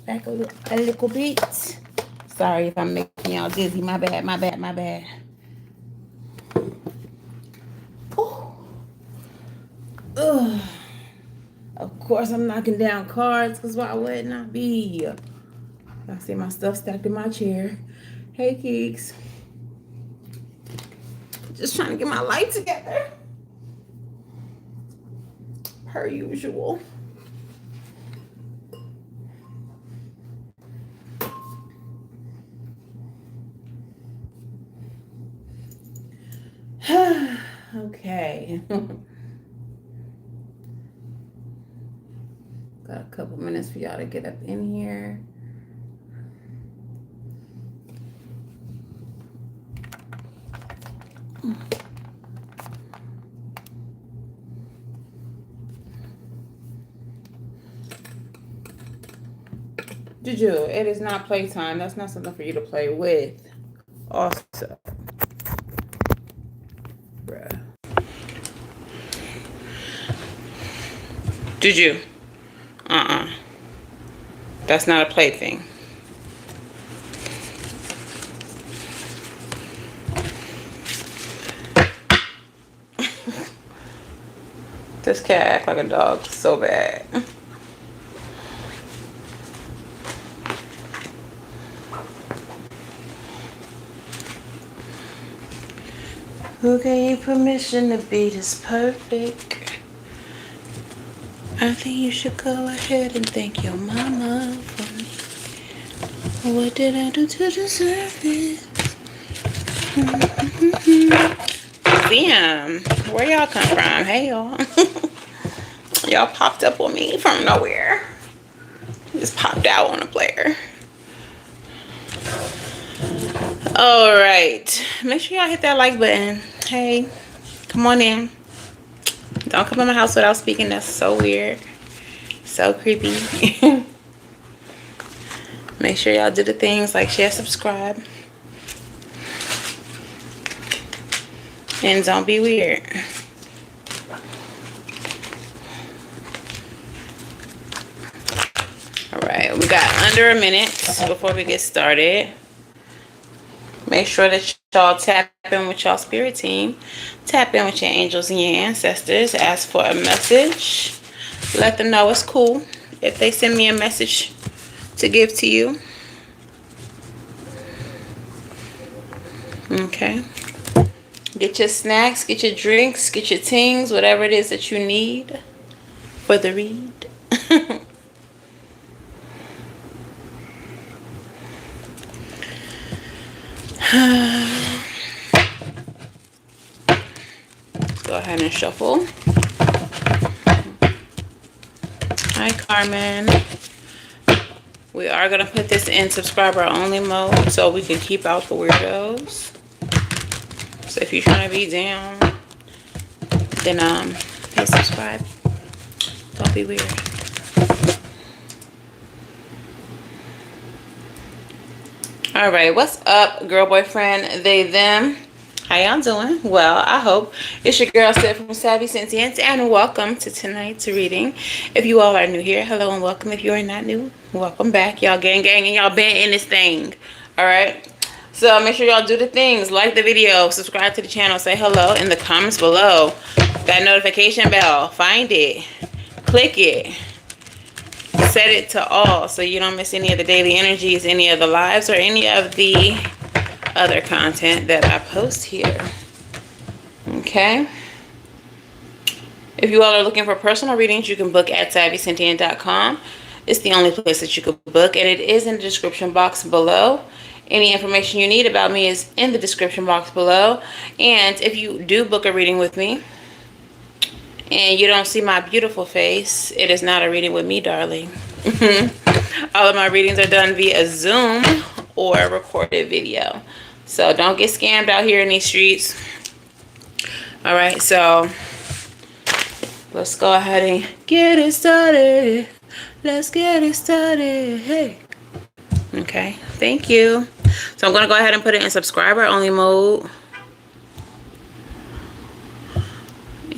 Back a little bit. Sorry if I'm making y'all dizzy. My bad, my bad, my bad. Oh. Ugh. Of course, I'm knocking down cards because why wouldn't I be? I see my stuff stacked in my chair. Hey, Keeks. Just trying to get my life together. Per usual. Okay. Got a couple minutes for y'all to get up in here. Juju, it is not playtime. That's not something for you to play with. Also. Bruh. Juju. That's not a plaything. This cat act like a dog so bad. Who gave you permission to be this perfect? I think you should go ahead and thank your mama for me. What did I do to deserve it? Damn, where y'all come from? Hey, y'all. Y'all popped up on me from nowhere. Just popped out on a player. All right. Make sure y'all hit that like button. Hey, come on in. Don't come in my house without speaking. That's so weird. So creepy. Make sure y'all do the things like share, subscribe. And don't be weird. Alright, we got under a minute before we get started. Make sure that y'all tap in with y'all spirit team. Tap in with your angels and your ancestors. Ask for a message. Let them know it's cool if they send me a message to give to you. Okay. Get your snacks, get your drinks, get your tings, whatever it is that you need for the read. Go ahead and shuffle. Hi, Carmen. We are going to put this in subscriber only mode so we can keep out the weirdos. So if you're trying to be down, then hit subscribe. Don't be weird. All right, what's up, girl, boyfriend, they, them? How y'all doing? Well, I hope. It's your girl, Savy from Savy Sentient, and welcome to tonight's reading. If you all are new here, hello and welcome. If you are not new, welcome back. Y'all gang, and y'all been in this thing. All right? So make sure y'all do the things. Like the video, subscribe to the channel, say hello in the comments below. That notification bell, find it, click it. Set it to all so you don't miss any of the daily energies, any of the lives, or any of the other content that I post here. Okay? If you all are looking for personal readings, you can book at SavySentient.com. It's the only place that you could book, and it is in the description box below. Any information you need about me is in the description box below. And if you do book a reading with me, and you don't see my beautiful face, it is not a reading with me, darling. All of my readings are done via Zoom or recorded video. So don't get scammed out here in these streets. All right, so let's go ahead and get it started. Let's get it started. Hey. Okay, thank you. So I'm going to go ahead and put it in subscriber only mode.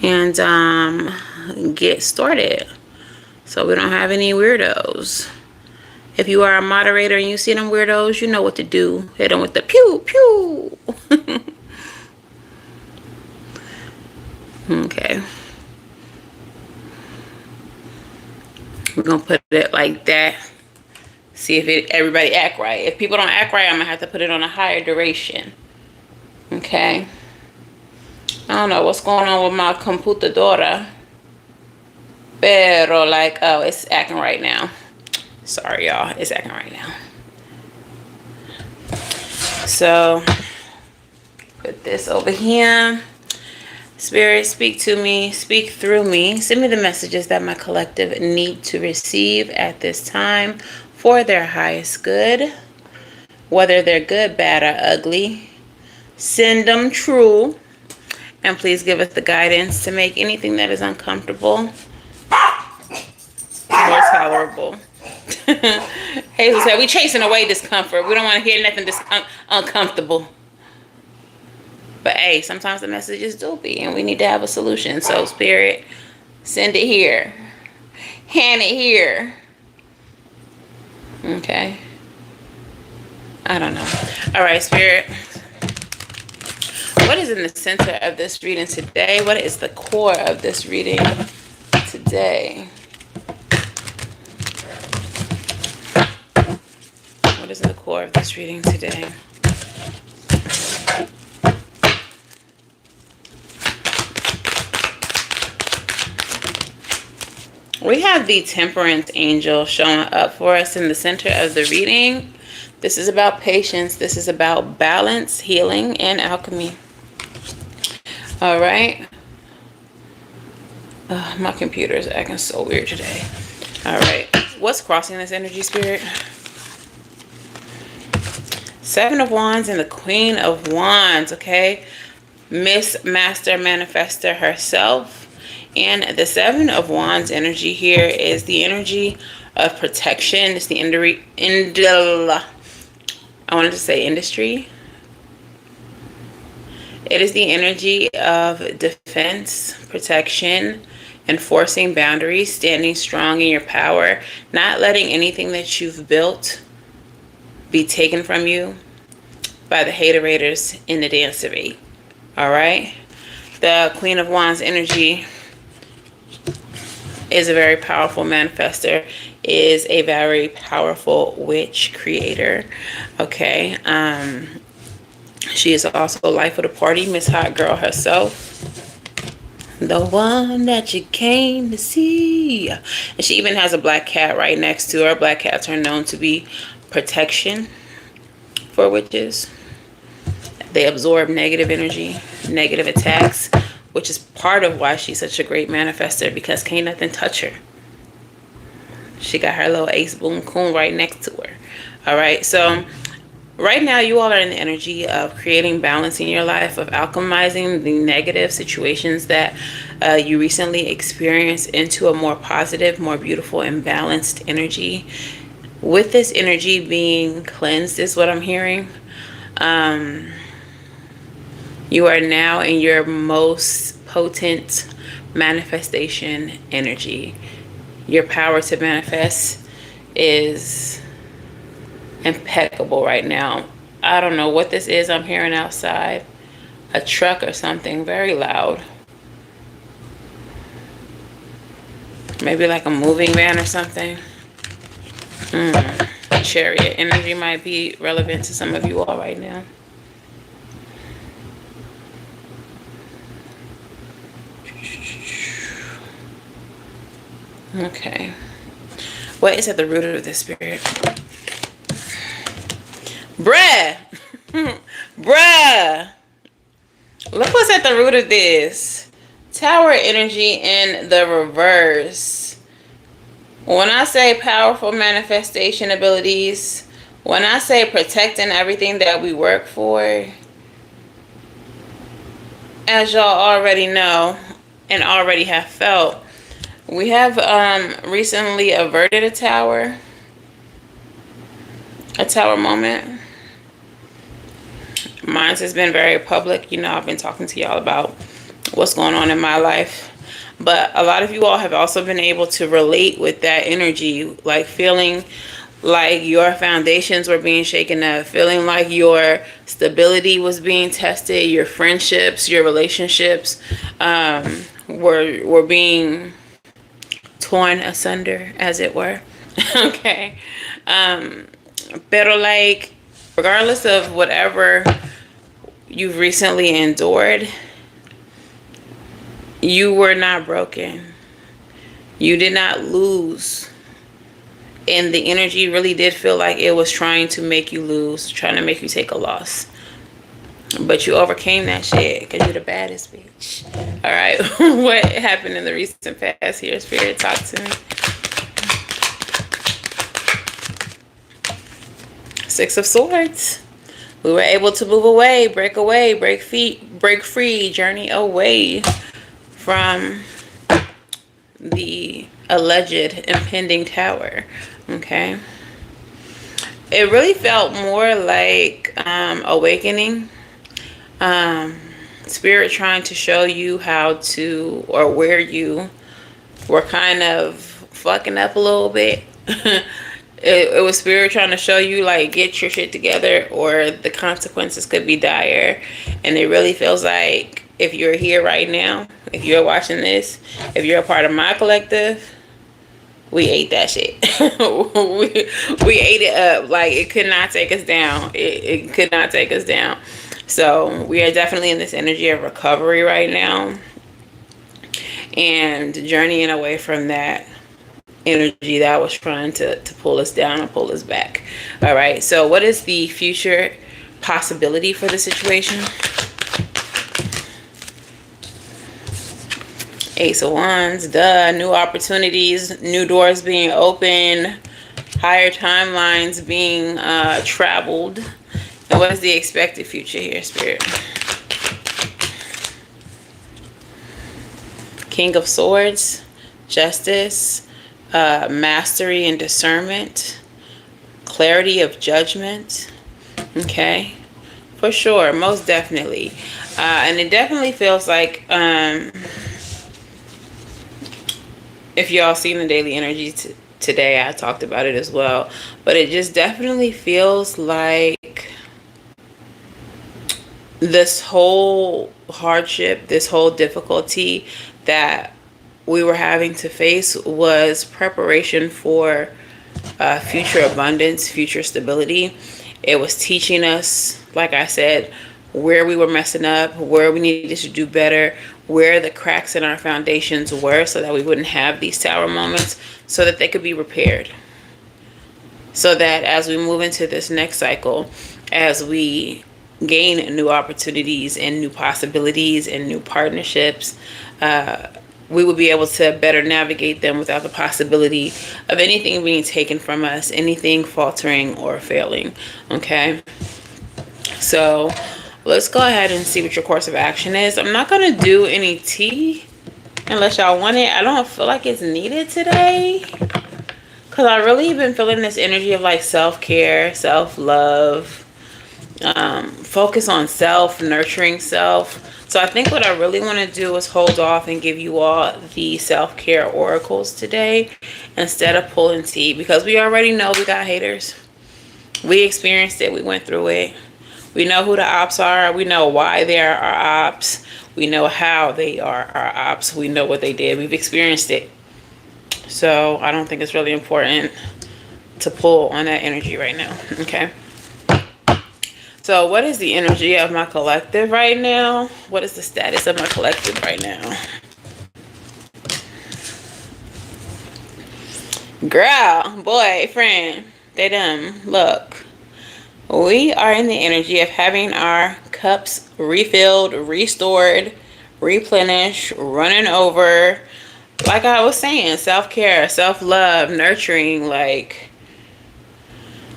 And get started so we don't have any weirdos. If you are a moderator and you see them weirdos, you know what to do. Hit them with the pew pew. Okay, we're gonna put it like that. See if everybody act right. If people don't act right, I'm gonna have to put it on a higher duration. Okay, I don't know what's going on with my computadora, pero like, oh, it's acting right now. Sorry, y'all, it's acting right now. So put this over here. Spirit, speak to me, speak through me. Send me the messages that my collective need to receive at this time for their highest good. Whether they're good, bad, or ugly. Send them true. And please give us the guidance to make anything that is uncomfortable more tolerable. Hazel said, we chasing away discomfort. We don't want to hear nothing uncomfortable. But hey, sometimes the messages do be, and we need to have a solution. So Spirit, send it here. Hand it here. Okay. I don't know. All right, Spirit. What is in the center of this reading today? What is the core of this reading today? What is in the core of this reading today? We have the Temperance Angel showing up for us in the center of the reading. This is about patience. This is about balance, healing, and alchemy. All right. My computer is acting so weird today. All right. What's crossing this energy, Spirit? Seven of Wands and the Queen of Wands, okay? Miss Master Manifester herself. And the Seven of Wands energy here is the energy of protection. It's the I wanted to say industry. It is the energy of defense, protection, enforcing boundaries, standing strong in your power, not letting anything that you've built be taken from you by the haterators in the dancery. All right? The Queen of Wands energy is a very powerful manifester, is a very powerful witch creator. Okay. She is also life of the party, Miss Hot Girl herself. The one that you came to see. And she even has a black cat right next to her. Black cats are known to be protection for witches. They absorb negative energy, negative attacks, which is part of why she's such a great manifester, because can't nothing touch her. She got her little ace boom coon right next to her. All right, so right now you all are in the energy of creating balance in your life, of alchemizing the negative situations that you recently experienced into a more positive, more beautiful, and balanced energy. With this energy being cleansed is what I'm hearing. You are now in your most potent manifestation energy. Your power to manifest is impeccable right now. I don't know what this is I'm hearing outside. A truck or something very loud. Maybe like a moving van or something. Chariot energy might be relevant to some of you all right now. Okay. What is at the root of this, Spirit? Bruh. Bruh. Look what's at the root of this. Tower energy in the reverse. When I say powerful manifestation abilities, when I say protecting everything that we work for, as y'all already know and already have felt, we have recently averted a tower moment. Mine has been very public. You know, I've been talking to y'all about what's going on in my life. But a lot of you all have also been able to relate with that energy, like feeling like your foundations were being shaken up, feeling like your stability was being tested, your friendships, your relationships were being torn asunder, as it were. Okay. Pero like, regardless of whatever you've recently endured, you were not broken. You did not lose. And the energy really did feel like it was trying to make you lose, trying to make you take a loss. But you overcame that shit because you're the baddest bitch. All right. What happened in the recent past here, Spirit? Talk to me. Six of Swords. We were able to move away, break free, journey away from the alleged impending tower. Okay. It really felt more like awakening. Spirit trying to show you how to, or where you were kind of fucking up a little bit. It was Spirit trying to show you, like, get your shit together or the consequences could be dire. And it really feels like if you're here right now, if you're watching this, if you're a part of my collective, we ate that shit. we ate it up. Like, it could not take us down. It could not take us down. So we are definitely in this energy of recovery right now and journeying away from that energy that was trying to pull us down and pull us back. All right. So what is the future possibility for the situation? Ace of Wands, new opportunities, new doors being opened, higher timelines being traveled. And what is the expected future here, Spirit? King of Swords, Justice, mastery and discernment, clarity of judgment. Okay, for sure, most definitely. And it definitely feels like, if y'all seen the daily energy today, I talked about it as well. But it just definitely feels like this whole hardship, this whole difficulty that we were having to face was preparation for future abundance, future stability. It was teaching us, like I said, where we were messing up, where we needed to do better, where the cracks in our foundations were, so that we wouldn't have these tower moments, so that they could be repaired. So that as we move into this next cycle, as we gain new opportunities and new possibilities and new partnerships, we will be able to better navigate them without the possibility of anything being taken from us, anything faltering or failing. Okay? So let's go ahead and see what your course of action is. I'm not going to do any tea unless y'all want it. I don't feel like it's needed today, because I really been feeling this energy of like self-care, self-love, focus on self, nurturing self. So I think what I really want to do is hold off and give you all the self-care oracles today instead of pulling tea, because we already know we got haters. We experienced it. We went through it. We know who the ops are. We know why they are our ops. We know how they are our ops. We know what they did. We've experienced it. So I don't think it's really important to pull on that energy right now. Okay. So what is the energy of my collective right now? What is the status of my collective right now? Girl, boy, friend, they done. Look, we are in the energy of having our cups refilled, restored, replenish, running over. Like I was saying, self-care, self-love, nurturing, like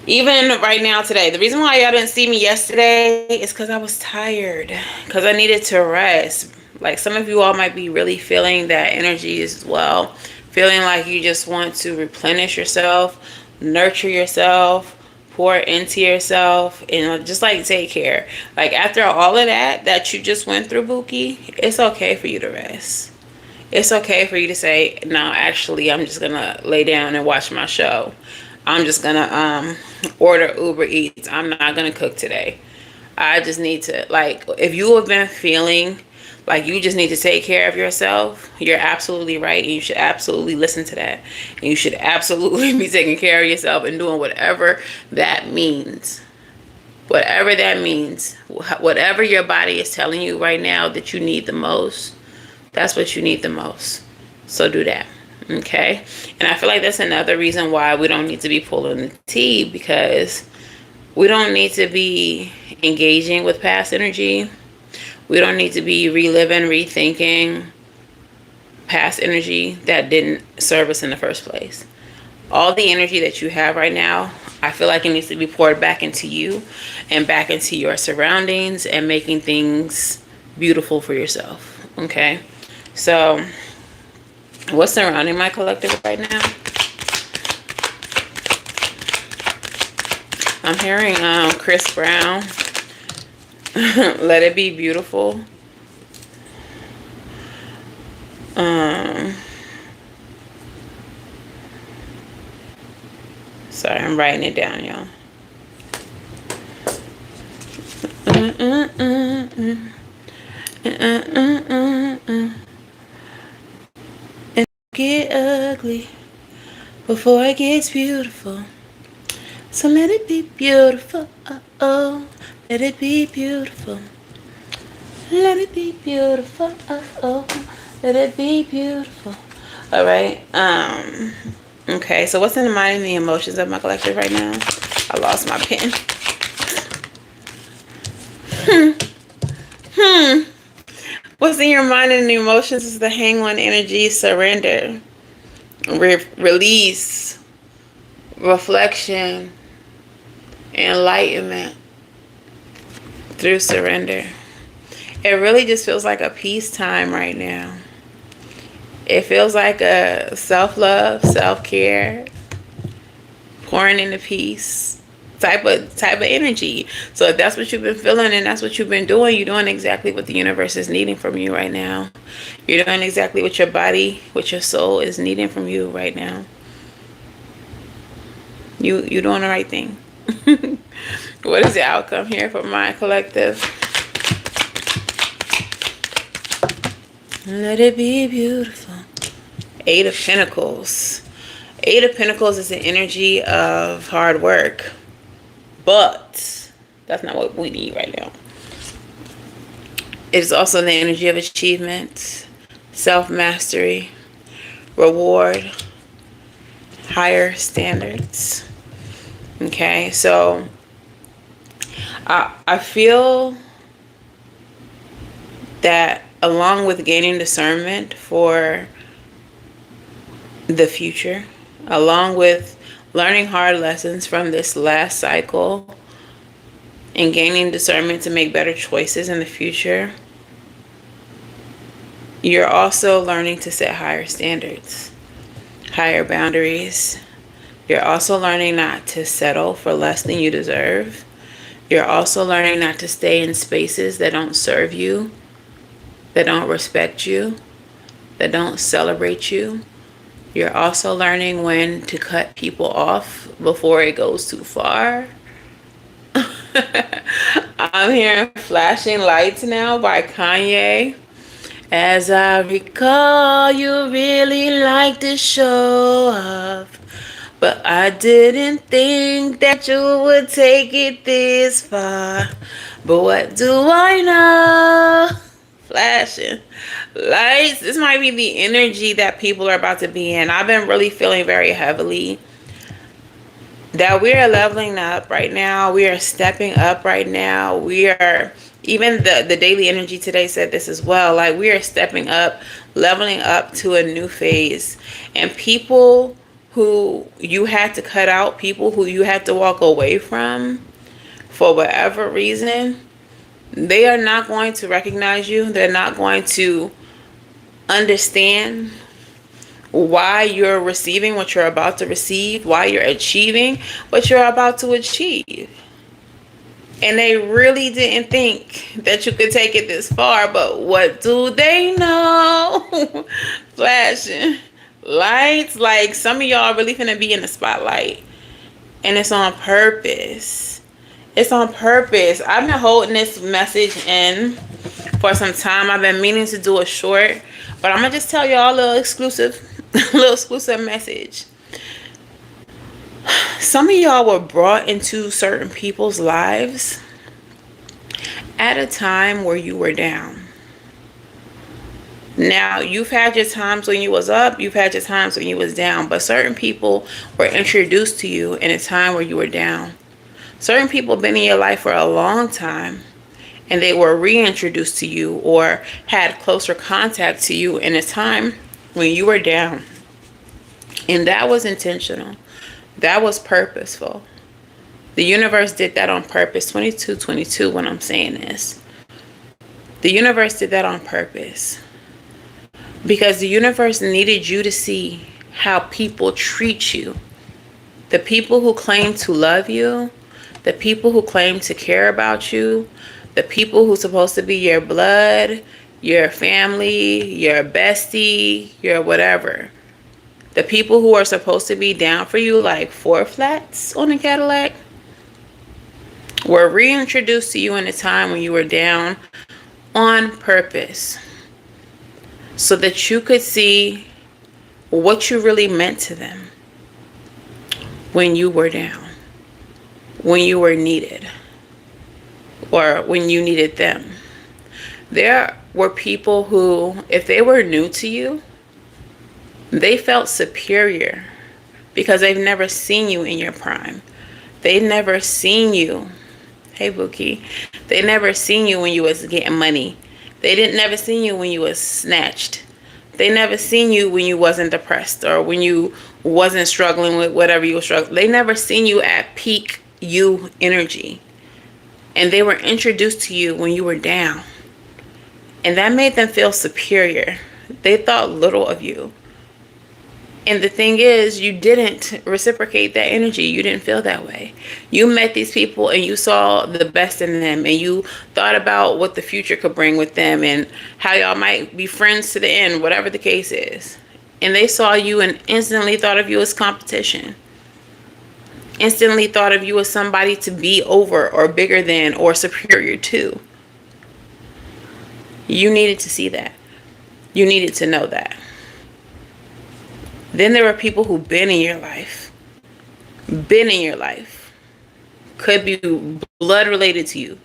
even right now today. The reason why y'all didn't see me yesterday is because I was tired. Because I needed to rest. Like some of you all might be really feeling that energy as well. Feeling like you just want to replenish yourself, nurture yourself, pour into yourself, and just like take care. Like after all of that you just went through, Buki, it's okay for you to rest. It's okay for you to say, no, actually, I'm just gonna lay down and watch my show. I'm just gonna order Uber Eats. I'm not gonna cook today. I just need to, like, if you have been feeling like you just need to take care of yourself, you're absolutely right. And you should absolutely listen to that. And you should absolutely be taking care of yourself and doing whatever that means. Whatever that means. Whatever your body is telling you right now that you need the most, that's what you need the most. So do that. Okay? And I feel like that's another reason why we don't need to be pulling the tea, because we don't need to be engaging with past energy. We don't need to be reliving, rethinking past energy that didn't serve us in the first place. All the energy that you have right now, I feel like it needs to be poured back into you and back into your surroundings and making things beautiful for yourself. Okay? So, what's surrounding my collective right now? I'm hearing Chris Brown. Let It Be Beautiful. Sorry, I'm writing it down, y'all. And get ugly before it gets beautiful. So let it be beautiful. Oh, let it be beautiful. Let it be beautiful. Oh, let it be beautiful. All right. Okay. So what's in the mind and the emotions of my collective right now? I lost my pen. What's in your mind and the emotions is the hang on energy, surrender, release, reflection, enlightenment through surrender. It really just feels like a peace time right now. It feels like a self-love, self-care, pouring into peace type of energy. So if that's what you've been feeling and that's what you've been doing, you're doing exactly what the universe is needing from you right now. You're doing exactly what your body, what your soul is needing from you right now. You're doing the right thing. What is the outcome here for my collective? Let it be beautiful. Eight of Pentacles. Eight of Pentacles is the energy of hard work. But that's not what we need right now. It is also the energy of achievement, self-mastery, reward, higher standards. Okay, so I feel that along with gaining discernment for the future, along with learning hard lessons from this last cycle and gaining discernment to make better choices in the future, you're also learning to set higher standards, higher boundaries. You're also learning not to settle for less than you deserve. You're also learning not to stay in spaces that don't serve you, that don't respect you, that don't celebrate you. You're also learning when to cut people off before it goes too far. I'm hearing Flashing Lights now by Kanye. As I recall, you really like to show off, but I didn't think that you would take it this far. But what do I know? Flashing lights. This might be the energy that people are about to be in. I've been really feeling very heavily that we are leveling up right now. We are stepping up right now. We are Even the daily energy today said this as well. Like, we are stepping up, leveling up to a new phase. And people who you had to cut out, people who you had to walk away from for whatever reason, they are not going to recognize you. They're not going to understand why you're receiving what you're about to receive, why you're achieving what you're about to achieve. And they really didn't think that you could take it this far, but what do they know? Flashing lights. Like, some of y'all really finna be in the spotlight. And it's on purpose. It's on purpose. I've been holding this message in for some time. I've been meaning to do a short, but I'm gonna just tell y'all a little exclusive message. Some of y'all were brought into certain people's lives at a time where you were down. Now, you've had your times when you was up, you've had your times when you was down, but certain people were introduced to you in a time where you were down. Certain people been in your life for a long time, and they were reintroduced to you or had closer contact to you in a time when you were down. And that was intentional. That was purposeful. The universe did that on purpose. 2222 when I'm saying this. The universe did that on purpose. Because the universe needed you to see how people treat you. The people who claim to love you, the people who claim to care about you, the people who are supposed to be your blood, your family, your bestie, your whatever. The people who are supposed to be down for you like 4 flats on a Cadillac were reintroduced to you in a time when you were down on purpose, so that you could see what you really meant to them when you were down, when you were needed, or when you needed them. There were people who, if they were new to you, they felt superior because they've never seen you in your prime. They've never seen you. Hey, Bookie. They never seen you when you was getting money. They didn't never seen you when you was snatched. They never seen you when you wasn't depressed or when you wasn't struggling with whatever you were struggling. They never seen you at peak you energy. And they were introduced to you when you were down. And that made them feel superior. They thought little of you. And the thing is, you didn't reciprocate that energy. You didn't feel that way. You met these people and you saw the best in them, and you thought about what the future could bring with them and how y'all might be friends to the end, whatever the case is. And they saw you and instantly thought of you as competition. Instantly thought of you as somebody to be over or bigger than or superior to. You needed to see that. You needed to know that. Then there were people who've been in your life. Been in your life. Could be blood related to you.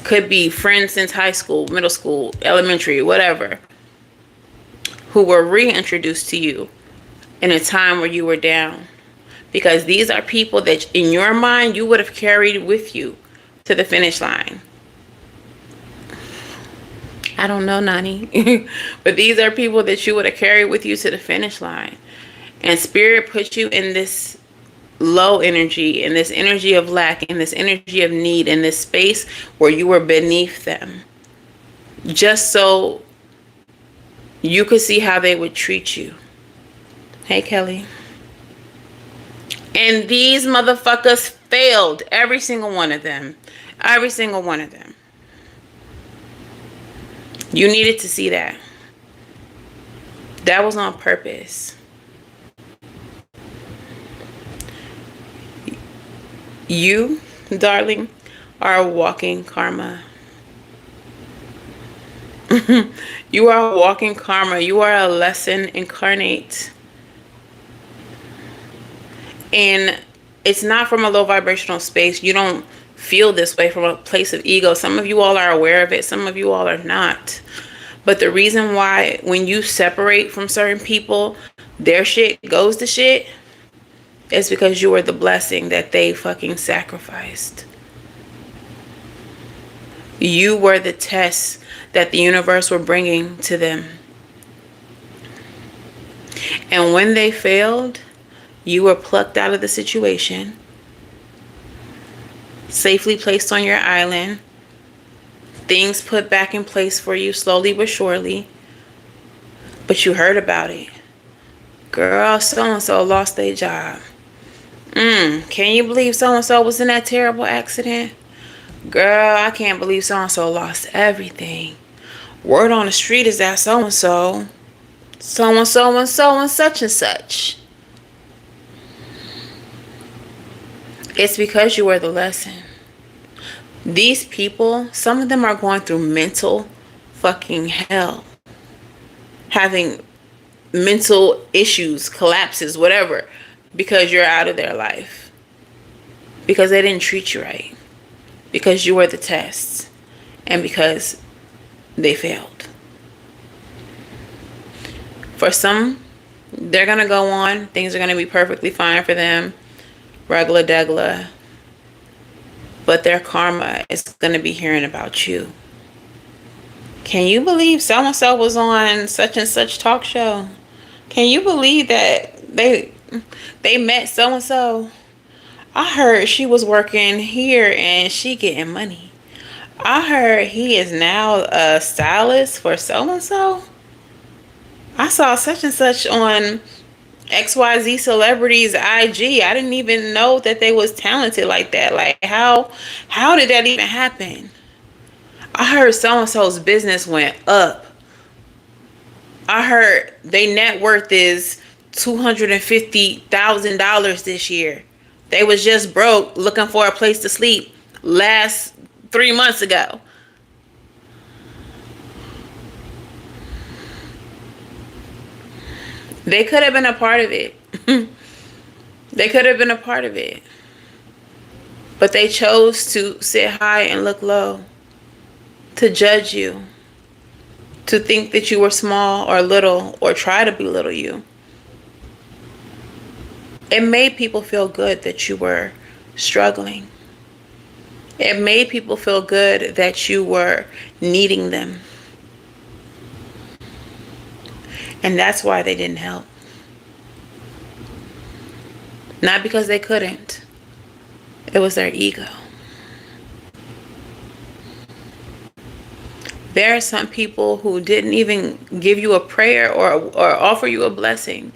Could be friends since high school, middle school, elementary, whatever. Who were reintroduced to you in a time where you were down. Because these are people that in your mind you would have carried with you to the finish line. I don't know, Nani. But these are people that you would have carried with you to the finish line. And Spirit put you in this low energy, in this energy of lack, in this energy of need, in this space where you were beneath them. Just so you could see how they would treat you. Hey, Kelly. And these motherfuckers failed. Every single one of them. Every single one of them. You needed to see that. That was on purpose. You, darling, are a walking karma. You are a walking karma. You are a lesson incarnate. And it's not from a low vibrational space. You don't feel this way from a place of ego. Some of you all are aware of it. Some of you all are not. But the reason why when you separate from certain people, their shit goes to shit is because you were the blessing that they fucking sacrificed. You were the test that the universe were bringing to them. And when they failed, you were plucked out of the situation, safely placed on your island, things put back in place for you slowly but surely. But you heard about it. Girl, so-and-so lost their job. Can you believe so-and-so was in that terrible accident? Girl, I can't believe so-and-so lost everything. Word on the street is that so-and-so, so-and-so and so and such and such. It's because you were the lesson. These people, some of them are going through mental fucking hell. Having mental issues, collapses, whatever, because you're out of their life. Because they didn't treat you right. Because you were the test. And because they failed. For some, they're going to go on. Things are going to be perfectly fine for them. Regular degla. But their karma is going to be hearing about you. Can you believe so-and-so was on such and such talk show? Can you believe that they met so-and-so? I heard she was working here and she getting money. I heard he is now a stylist for so-and-so. I saw such and such on XYZ celebrities IG. I didn't even know that they was talented like that. Like how did that even happen? I heard so-and-so's business went up. I heard they net worth is $250,000 this year. They was just broke looking for a place to sleep last 3 months ago. They could have been a part of it. They could have been a part of it. But they chose to sit high and look low. To judge you. To think that you were small or little or try to belittle you. It made people feel good that you were struggling. It made people feel good that you were needing them. And that's why they didn't help. Not because they couldn't. It was their ego. There are some people who didn't even give you a prayer or offer you a blessing.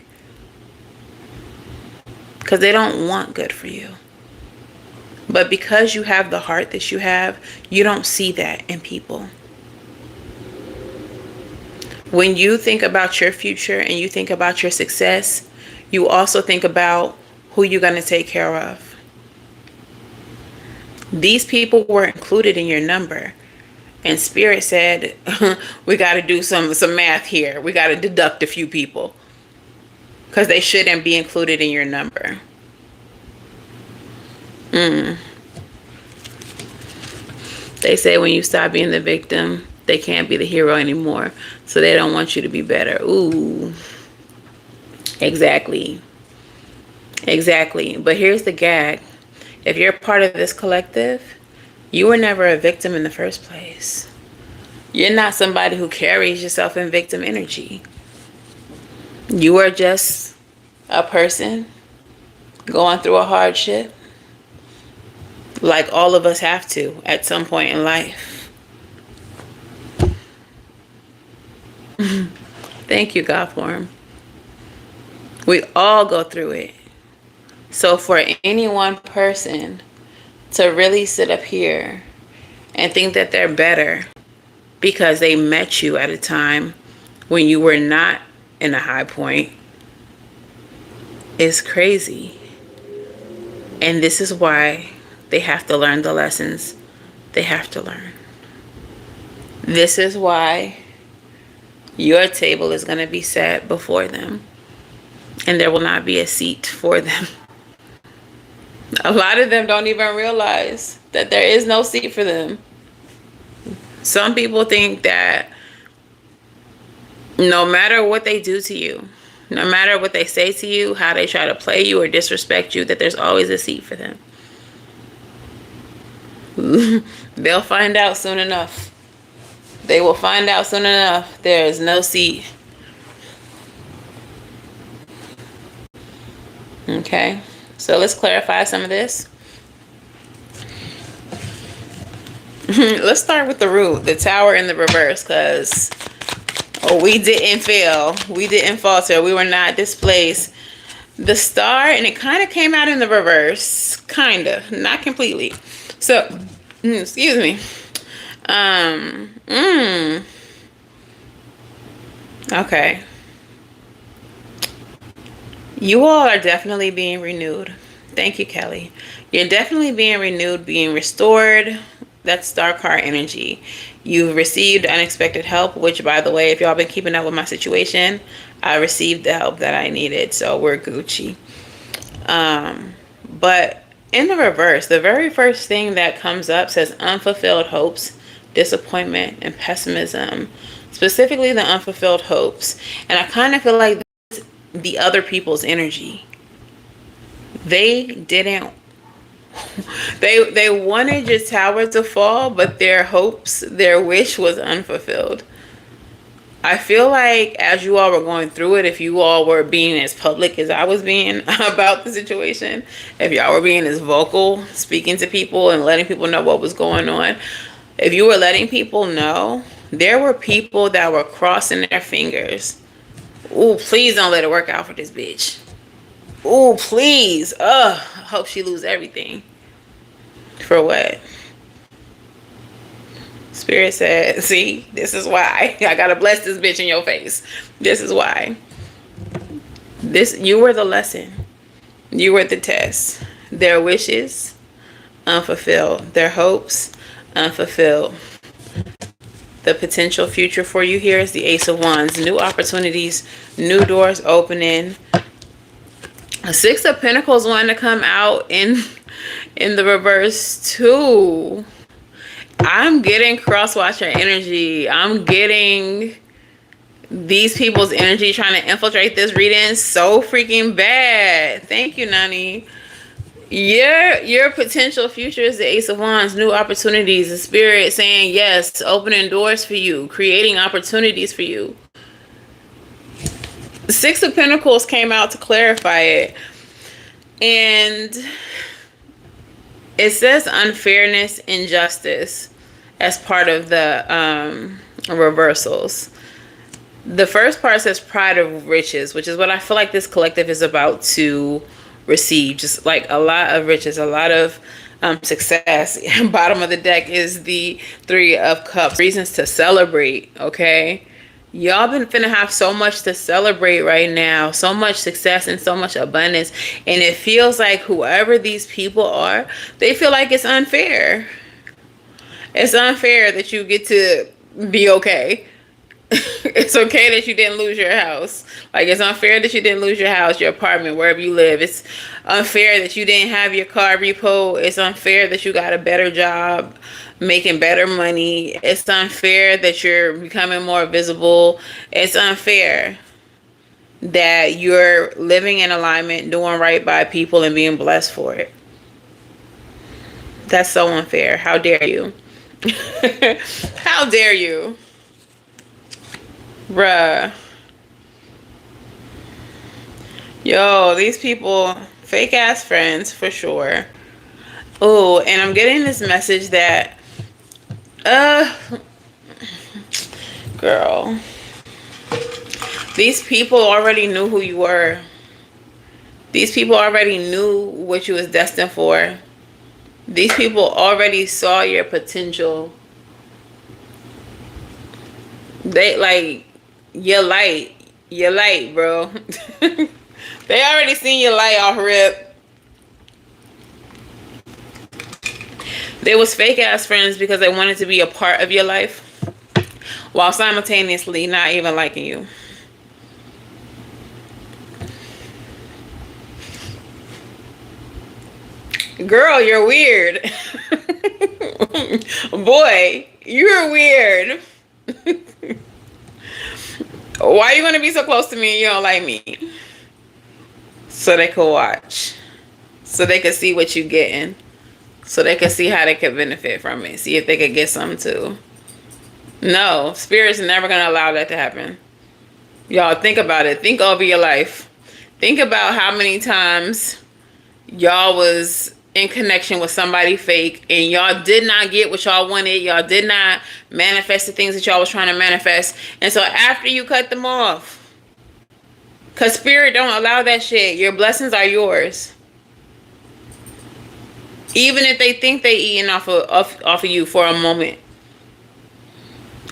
Because they don't want good for you. But because you have the heart that you have, you don't see that in people. When you think about your future and you think about your success, you also think about who you're going to take care of. These people were included in your number. And Spirit said, we got to do some math here. We got to deduct a few people. Because they shouldn't be included in your number. They say when you stop being the victim, they can't be the hero anymore. So they don't want you to be better. Ooh. Exactly. Exactly. But here's the gag. If you're part of this collective, you were never a victim in the first place. You're not somebody who carries yourself in victim energy. You are just a person going through a hardship, like all of us have to at some point in life. Thank you, God form. We all go through it. So for any one person to really sit up here and think that they're better because they met you at a time when you were not in a high point is crazy. And this is why they have to learn the lessons they have to learn. This is why your table is going to be set before them and there will not be a seat for them. A lot of them don't even realize that there is no seat for them. Some people think that no matter what they do to you, no matter what they say to you, how they try to play you or disrespect you, that there's always a seat for them. They'll find out soon enough. They will find out soon enough. There is no seat. Okay. So let's clarify some of this. Let's start with the root, the tower in the reverse, because we didn't fail. We didn't falter. We were not displaced. The star, and it kind of came out in the reverse. Kind of. Not completely. So, excuse me. Okay. You all are definitely being renewed. Thank you, Kelly. You're definitely being renewed, being restored. That's star card energy. You've received unexpected help, which, by the way, if y'all been keeping up with my situation, I received the help that I needed. So we're Gucci. But in the reverse, the very first thing that comes up says unfulfilled hopes, disappointment, and pessimism. Specifically the unfulfilled hopes. And I kind of feel like the other people's energy. They didn't they wanted your tower to fall, but their hopes, their wish was unfulfilled. I feel like as you all were going through it, if you all were being as public as I was being about the situation, if y'all were being as vocal, speaking to people and letting people know what was going on, if you were letting people know, there were people that were crossing their fingers. Ooh, please don't let it work out for this bitch. Ooh, please. Ugh, hope she lose everything. For what? Spirit said, see, this is why. I gotta bless this bitch in your face. This is why. You were the lesson. You were the test. Their wishes, unfulfilled. Their hopes, unfulfilled. The potential future for you here is the Ace of Wands. New opportunities, new doors opening. A Six of Pentacles wanting to come out in the reverse too. I'm getting cross-watcher energy. I'm getting these people's energy trying to infiltrate this reading so freaking bad. Thank you, Nani. Your potential future is the Ace of Wands, new opportunities, the Spirit saying yes, opening doors for you, creating opportunities for you. The Six of Pentacles came out to clarify it. And it says unfairness, injustice as part of the reversals. The first part says pride of riches, which is what I feel like this collective is about to receive. Just like a lot of riches, a lot of success. Bottom of the deck is the Three of Cups. Reasons to celebrate, okay? Y'all been finna have so much to celebrate right now. So much success and so much abundance. And it feels like whoever these people are, they feel like it's unfair. It's unfair that you get to be okay. It's okay that you didn't lose your house. Like, it's unfair that you didn't lose your house, your apartment, wherever you live. It's unfair that you didn't have your car repo. It's unfair that you got a better job, making better money. It's unfair that you're becoming more visible. It's unfair that you're living in alignment, doing right by people, and being blessed for it. That's so unfair. How dare you? How dare you? Bruh. Yo, these people, fake ass friends for sure. Oh, and I'm getting this message that, girl, these people already knew who you were. These people already knew what you was destined for. These people already saw your potential. They like your light, bro. They already seen your light off rip. They was fake ass friends because they wanted to be a part of your life while simultaneously not even liking you. Girl, you're weird. Boy, you're weird. Why are you gonna be so close to me and you don't like me? So they could watch. So they could see what you getting. so they could see how they could benefit from it. See if they could get something too. No, Spirit's never going to allow that to happen. Y'all think about it. Think over your life. Think about how many times y'all was in connection with somebody fake and y'all did not get what y'all wanted. Y'all did not manifest the things that y'all was trying to manifest. And so after you cut them off, because Spirit don't allow that shit, your blessings are yours. Even if they think they eating off of you for a moment.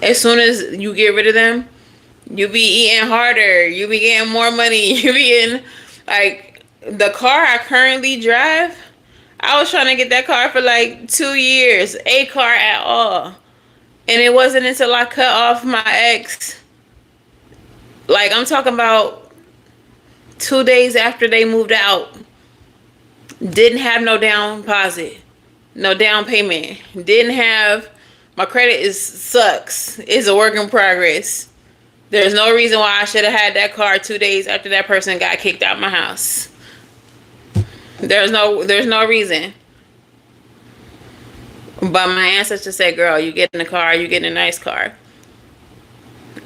As soon as you get rid of them, you be eating harder. You be getting more money. You be getting, like, the car I currently drive, I was trying to get that car for like 2 years. A car at all. And it wasn't until I cut off my ex. Like, I'm talking about 2 days after they moved out. Didn't have no down deposit. No down payment. Didn't have, my credit sucks. It's a work in progress. There's no reason why I should have had that car 2 days after that person got kicked out my house. There's no reason. But my ancestors said, girl, you get in the car, you get in a nice car.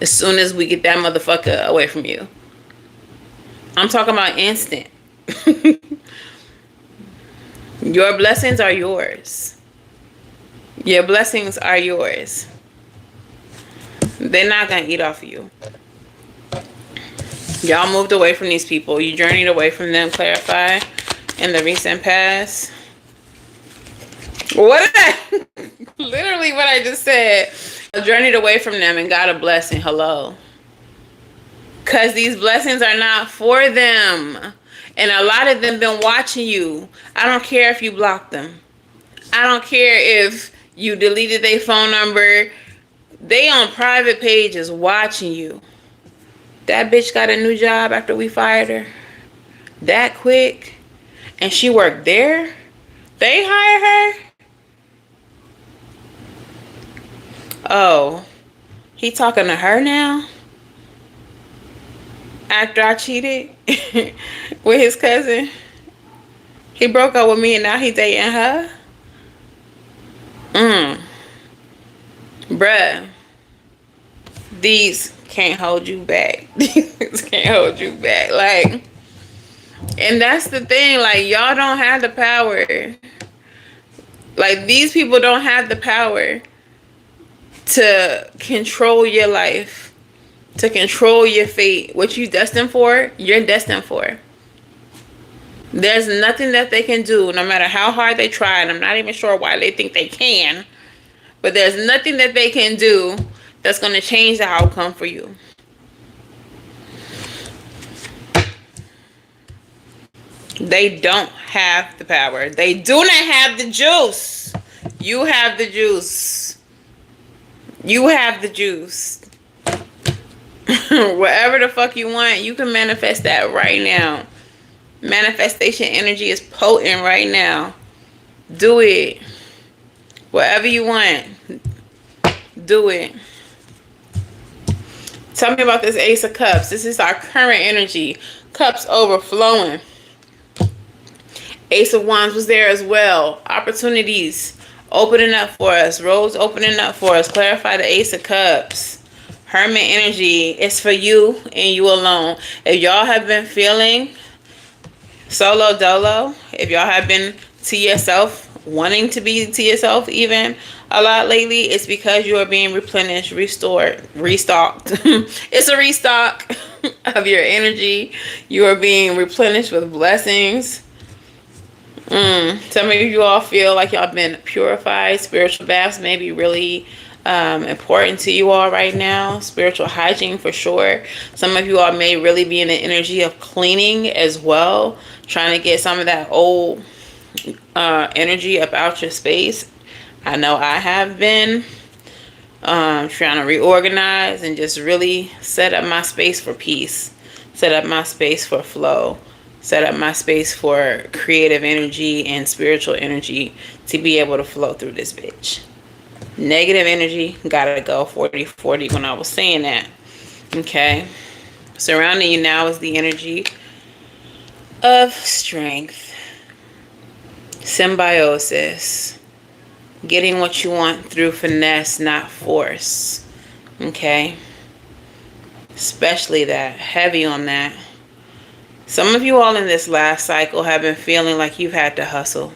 As soon as we get that motherfucker away from you. I'm talking about instant. Your blessings are yours. Your blessings are yours. They're not going to eat off of you. Y'all moved away from these people. You journeyed away from them, clarify, in the recent past. What did I... Literally what I just said. I journeyed away from them and got a blessing. Hello. Because these blessings are not for them. And a lot of them been watching you. I don't care if you blocked them. I don't care if you deleted their phone number. They on private pages watching you. That bitch got a new job after we fired her. That quick. And she worked there. They hired her. Oh. He talking to her now? After I cheated with his cousin. He broke up with me and now he dating her. Bruh. These can't hold you back. These can't hold you back. Like, and that's the thing. Like, y'all don't have the power. Like, these people don't have the power to control your life. To control your fate. What you destined for, you're destined for. There's nothing that they can do, no matter how hard they try, and I'm not even sure why they think they can. But there's nothing that they can do that's going to change the outcome for you. They don't have the power. They do not have the juice. You have the juice. You have the juice. Whatever the fuck you want, you can manifest that right now. Manifestation energy is potent right now. Do it. Whatever you want, do it. Tell me about this Ace of Cups. This is our current energy. Cups overflowing. Ace of Wands was there as well. Opportunities opening up for us. Roads opening up for us. Clarify the Ace of Cups. Hermit energy is for you and you alone. If y'all have been feeling solo dolo, if y'all have been to yourself, wanting to be to yourself even a lot lately, it's because you are being replenished, restored, restocked. It's a restock of your energy. You are being replenished with blessings. Some of you all feel like y'all been purified. Spiritual baths may be really important to you all right now. Spiritual hygiene for sure. Some of you all may really be in the energy of cleaning as well, trying to get some of that old energy about your space. I know I have been trying to reorganize and just really set up my space for peace, set up my space for flow, set up my space for creative energy and spiritual energy to be able to flow through this bitch. Negative energy gotta go. 40-40 when I was saying that. Okay. Surrounding you now is the energy of strength. Symbiosis. Getting what you want through finesse, not force. Okay? Especially that. Heavy on that. Some of you all in this last cycle have been feeling like you've had to hustle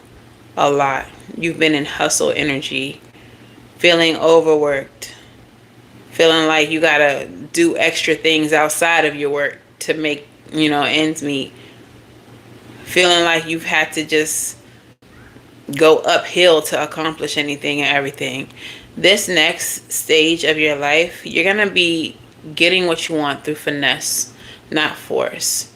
a lot. You've been in hustle energy. Feeling overworked. Feeling like you gotta do extra things outside of your work to make, ends meet. Feeling like you've had to just go uphill to accomplish anything and everything. This next stage of your life, you're going to be getting what you want through finesse, not force.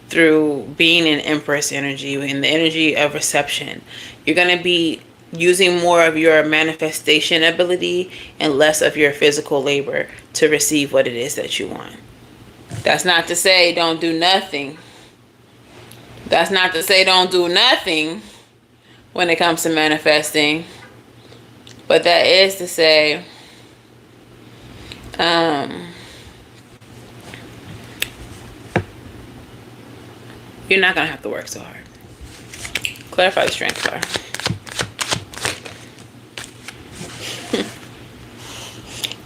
Through being in Empress energy, in the energy of reception. You're going to be using more of your manifestation ability and less of your physical labor to receive what it is that you want. That's not to say don't do nothing. That's not to say don't do nothing when it comes to manifesting. But that is to say, you're not going to have to work so hard. Clarify the strength card.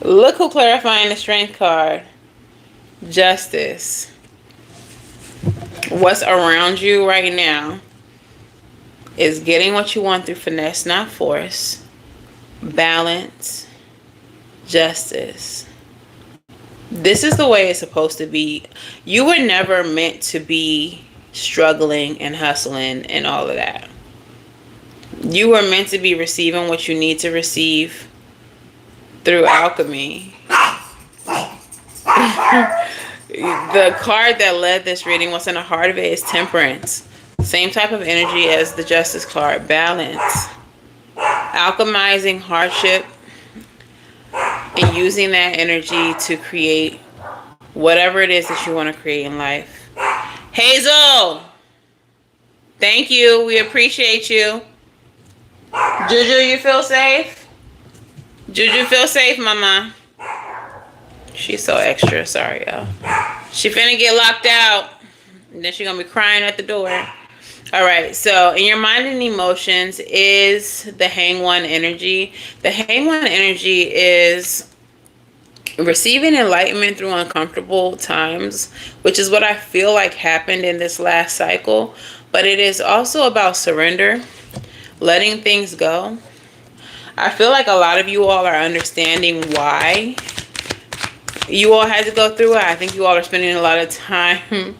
Look who clarifying the strength card. Justice. What's around you right now is getting what you want through finesse, not force. Balance. Justice. This is the way it's supposed to be. You were never meant to be struggling and hustling and all of that. You were meant to be receiving what you need to receive through alchemy. The card that led this reading, what's in the heart of it, is temperance. Same type of energy as the justice card. Balance. Alchemizing hardship and using that energy to create whatever it is that you want to create in life. Hazel, thank you. We appreciate you. Juju, you feel safe? Juju, feel safe, mama. She's so extra. Sorry, y'all. She finna get locked out. And then she's gonna be crying at the door. Alright, so in your mind and emotions is the Hang One energy. The Hang One energy is receiving enlightenment through uncomfortable times, which is what I feel like happened in this last cycle. But it is also about surrender, letting things go. I feel like a lot of you all are understanding why you all had to go through it. I think you all are spending a lot of time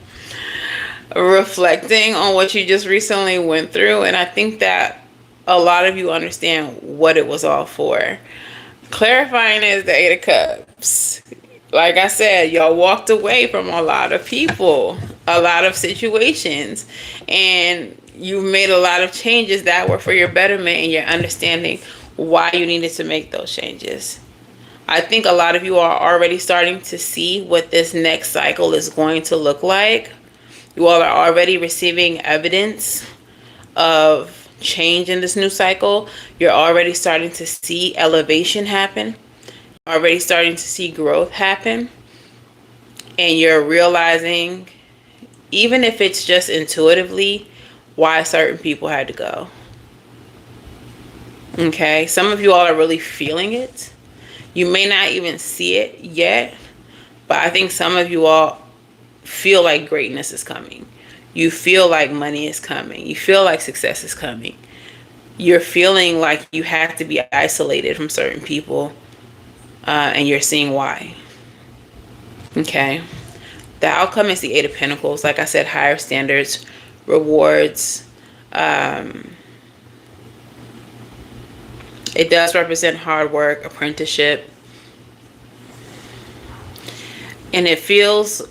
reflecting on what you just recently went through. And I think that a lot of you understand what it was all for. Clarifying is the Eight of Cups. Like I said, y'all walked away from a lot of people, a lot of situations, and you made a lot of changes that were for your betterment, and you're understanding why you needed to make those changes. I think a lot of you are already starting to see what this next cycle is going to look like. You all are already receiving evidence of change in this new cycle. You're already starting to see elevation happen. You're already starting to see growth happen. And you're realizing, even if it's just intuitively, why certain people had to go. Okay, some of you all are really feeling it. You may not even see it yet, but I think some of you all feel like greatness is coming. You feel like money is coming. You feel like success is coming. You're feeling like you have to be isolated from certain people, and you're seeing why. Okay. The outcome is the Eight of Pentacles. Like I said, higher standards, rewards. It does represent hard work, apprenticeship. And it feels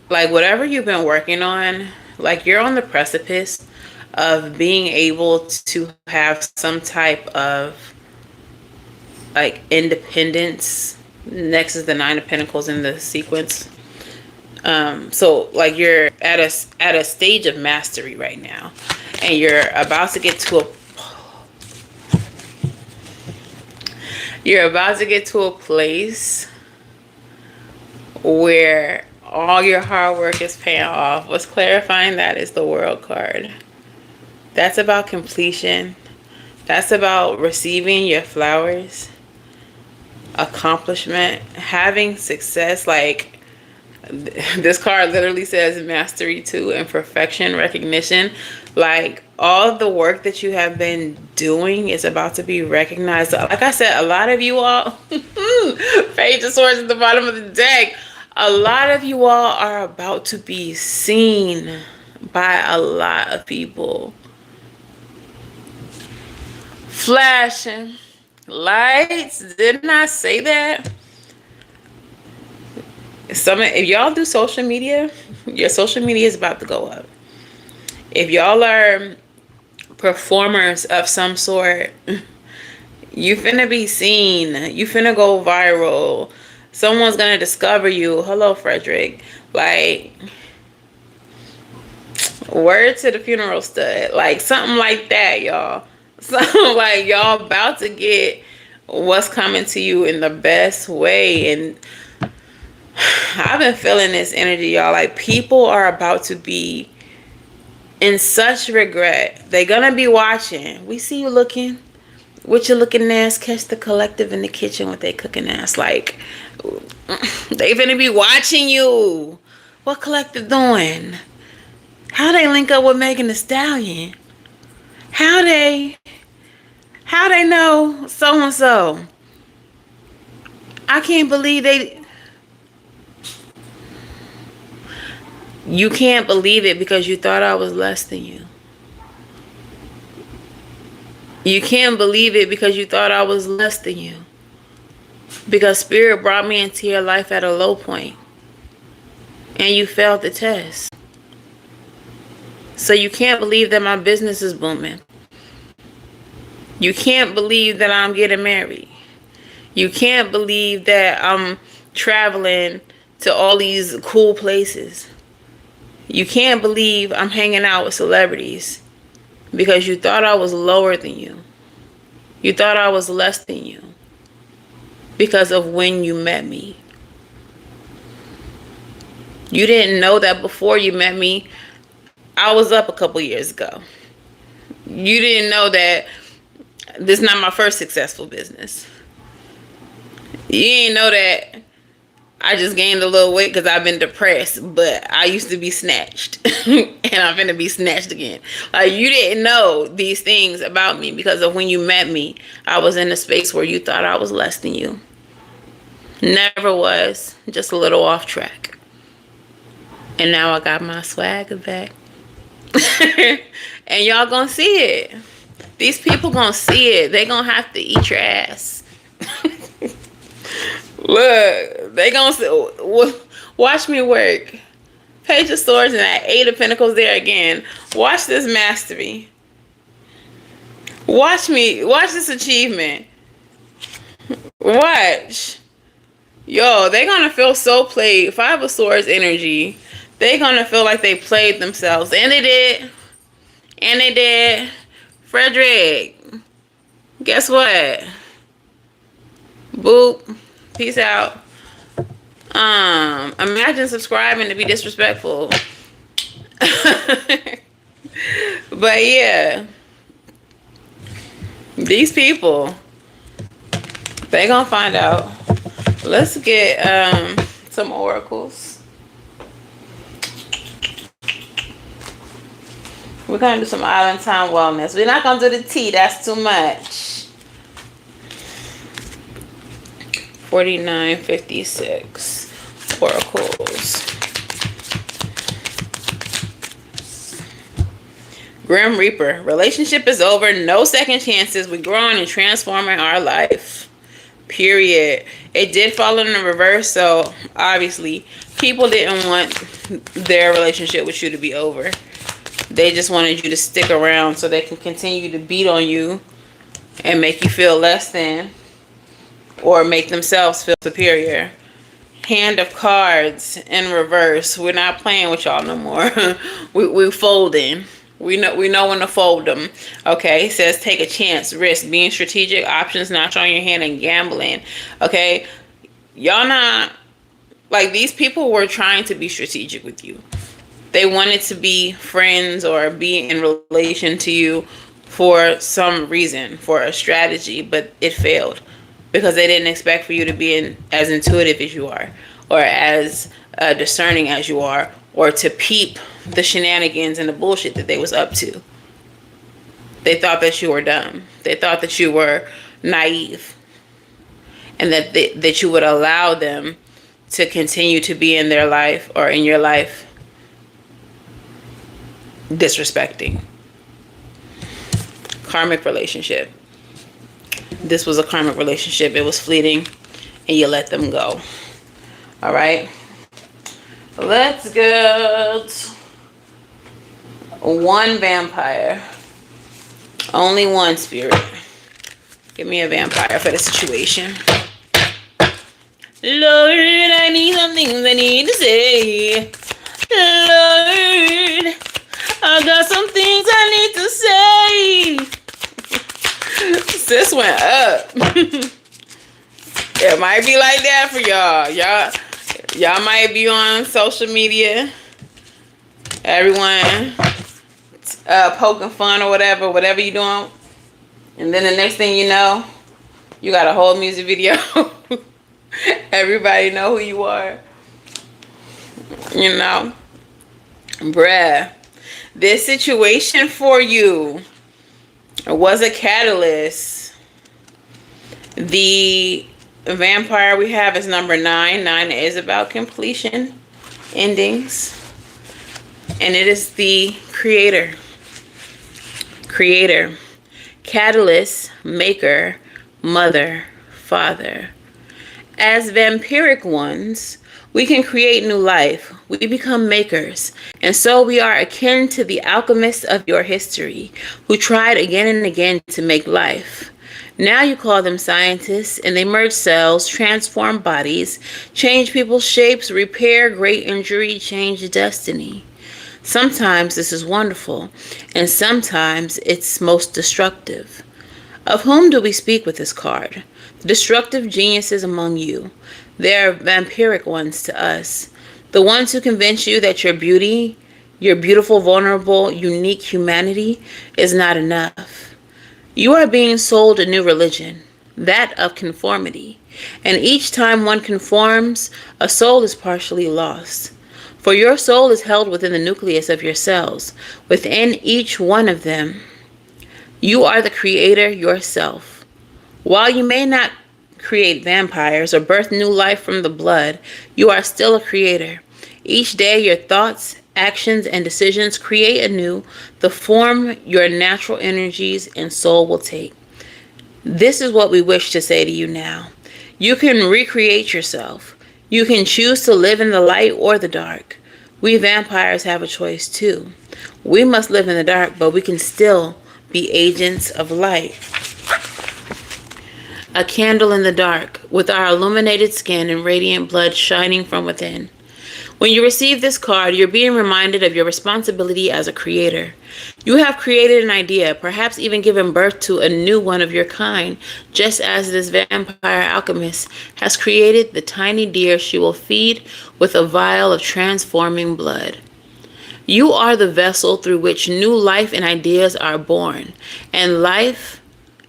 like whatever you've been working on, like you're on the precipice of being able to have some type of like independence. Next is the Nine of Pentacles in the sequence. So like you're at a stage of mastery right now, and you're about to get to a place where all your hard work is paying off. What's clarifying that is the World card. That's about completion. That's about receiving your flowers, accomplishment, having success. Like, this card literally says mastery too, and perfection, recognition. Like, all the work that you have been doing is about to be recognized. Like I said, a lot of you all, Page of Swords at the bottom of the deck, a lot of you all are about to be seen by a lot of people. Flashing lights. Didn't I say that? If y'all do social media, your social media is about to go up. If y'all are performers of some sort, you finna be seen. You finna go viral. Someone's gonna discover you. Hello, Frederick. Like, word to the funeral stud. Like, something like that, y'all. Something like y'all about to get what's coming to you in the best way. And I've been feeling this energy, y'all. Like, people are about to be in such regret. They're gonna be watching. We see you looking with your looking ass. Catch the collective in the kitchen with their cooking ass. Like, they gonna be watching you. What collective doing? How they link up with Megan Thee Stallion? How they know so and so? I can't believe they. You can't believe it because you thought I was less than you. You can't believe it because you thought I was less than you. Because Spirit brought me into your life at a low point. And you failed the test. So you can't believe that my business is booming. You can't believe that I'm getting married. You can't believe that I'm traveling to all these cool places. You can't believe I'm hanging out with celebrities because you thought I was lower than you. You thought I was less than you because of when you met me. You didn't know that before you met me, I was up a couple years ago. You didn't know that this is not my first successful business. You didn't know that I just gained a little weight because I've been depressed, but I used to be snatched and I'm gonna be snatched again. Like, you didn't know these things about me because of when you met me. I was in a space where you thought I was less than you. Never was, just a little off track. And now I got my swagger back. And y'all gonna see it. These people gonna see it. They gonna have to eat your ass. Look, they gonna say, watch me work. Page of Swords and that Eight of Pentacles there again. Watch this mastery. Watch this achievement. Watch. Yo, they gonna feel so played. Five of Swords energy. They gonna feel like they played themselves. And they did. And they did. Frederick, guess what? Boop. Peace out. Imagine subscribing to be disrespectful. But yeah, these people, they gonna find out. Let's get some oracles. We're gonna do some Island Time Wellness. We're not gonna do the tea, that's too much. 4956 oracles. Grim Reaper. Relationship is over. No second chances. We're growing and transforming our life. Period. It did fall in the reverse, so obviously people didn't want their relationship with you to be over. They just wanted you to stick around so they can continue to beat on you and make you feel less than, or make themselves feel superior. Hand of Cards in reverse. We're not playing with y'all no more. we folding. We know when to fold them. Okay, it says take a chance, risk, being strategic, options, not showing your hand, and gambling. Okay, y'all not, like, these people were trying to be strategic with you. They wanted to be friends or be in relation to you for some reason, for a strategy, but it failed because they didn't expect for you to be as intuitive as you are, or as discerning as you are, or to peep the shenanigans and the bullshit that they was up to. They thought that you were dumb. They thought that you were naive, and that you would allow them to continue to be in their life or in your life disrespecting. Karmic relationship. This was a karmic relationship. It was fleeting, and you let them go. All right. Let's get one vampire. Only one, spirit. Give me a vampire for the situation. Lord, I need some things I need to say. Lord, I got some things I need to say. Sis went up. It might be like that for y'all. Y'all might be on social media. Everyone poking fun or whatever you doing. And then the next thing you know, you got a whole music video. Everybody know who you are. You know. Bruh. This situation for you was a catalyst. The vampire we have is number 9. 9 is about completion, endings. And it is the creator. Creator. Catalyst, maker, mother, father. As vampiric ones, we can create new life. We become makers. And so we are akin to the alchemists of your history who tried again and again to make life. Now you call them scientists, and they merge cells, transform bodies, change people's shapes, repair great injury, change destiny. Sometimes this is wonderful, and sometimes it's most destructive. Of whom do we speak with this card? The destructive geniuses among you. They are vampiric ones to us. The ones who convince you that your beauty, your beautiful, vulnerable, unique humanity is not enough. You are being sold a new religion, that of conformity. And each time one conforms, a soul is partially lost. For your soul is held within the nucleus of your cells, within each one of them. You are the creator yourself. While you may not create vampires or birth new life from the blood, you are still a creator. Each day your thoughts, actions, and decisions create anew the form your natural energies and soul will take. This is what we wish to say to you now. You can recreate yourself. You can choose to live in the light or the dark. We vampires have a choice too. We must live in the dark, but we can still be agents of light. A candle in the dark, with our illuminated skin and radiant blood shining from within. When you receive this card, you're being reminded of your responsibility as a creator. You have created an idea, perhaps even given birth to a new one of your kind, just as this vampire alchemist has created the tiny deer she will feed with a vial of transforming blood. You are the vessel through which new life and ideas are born, and life,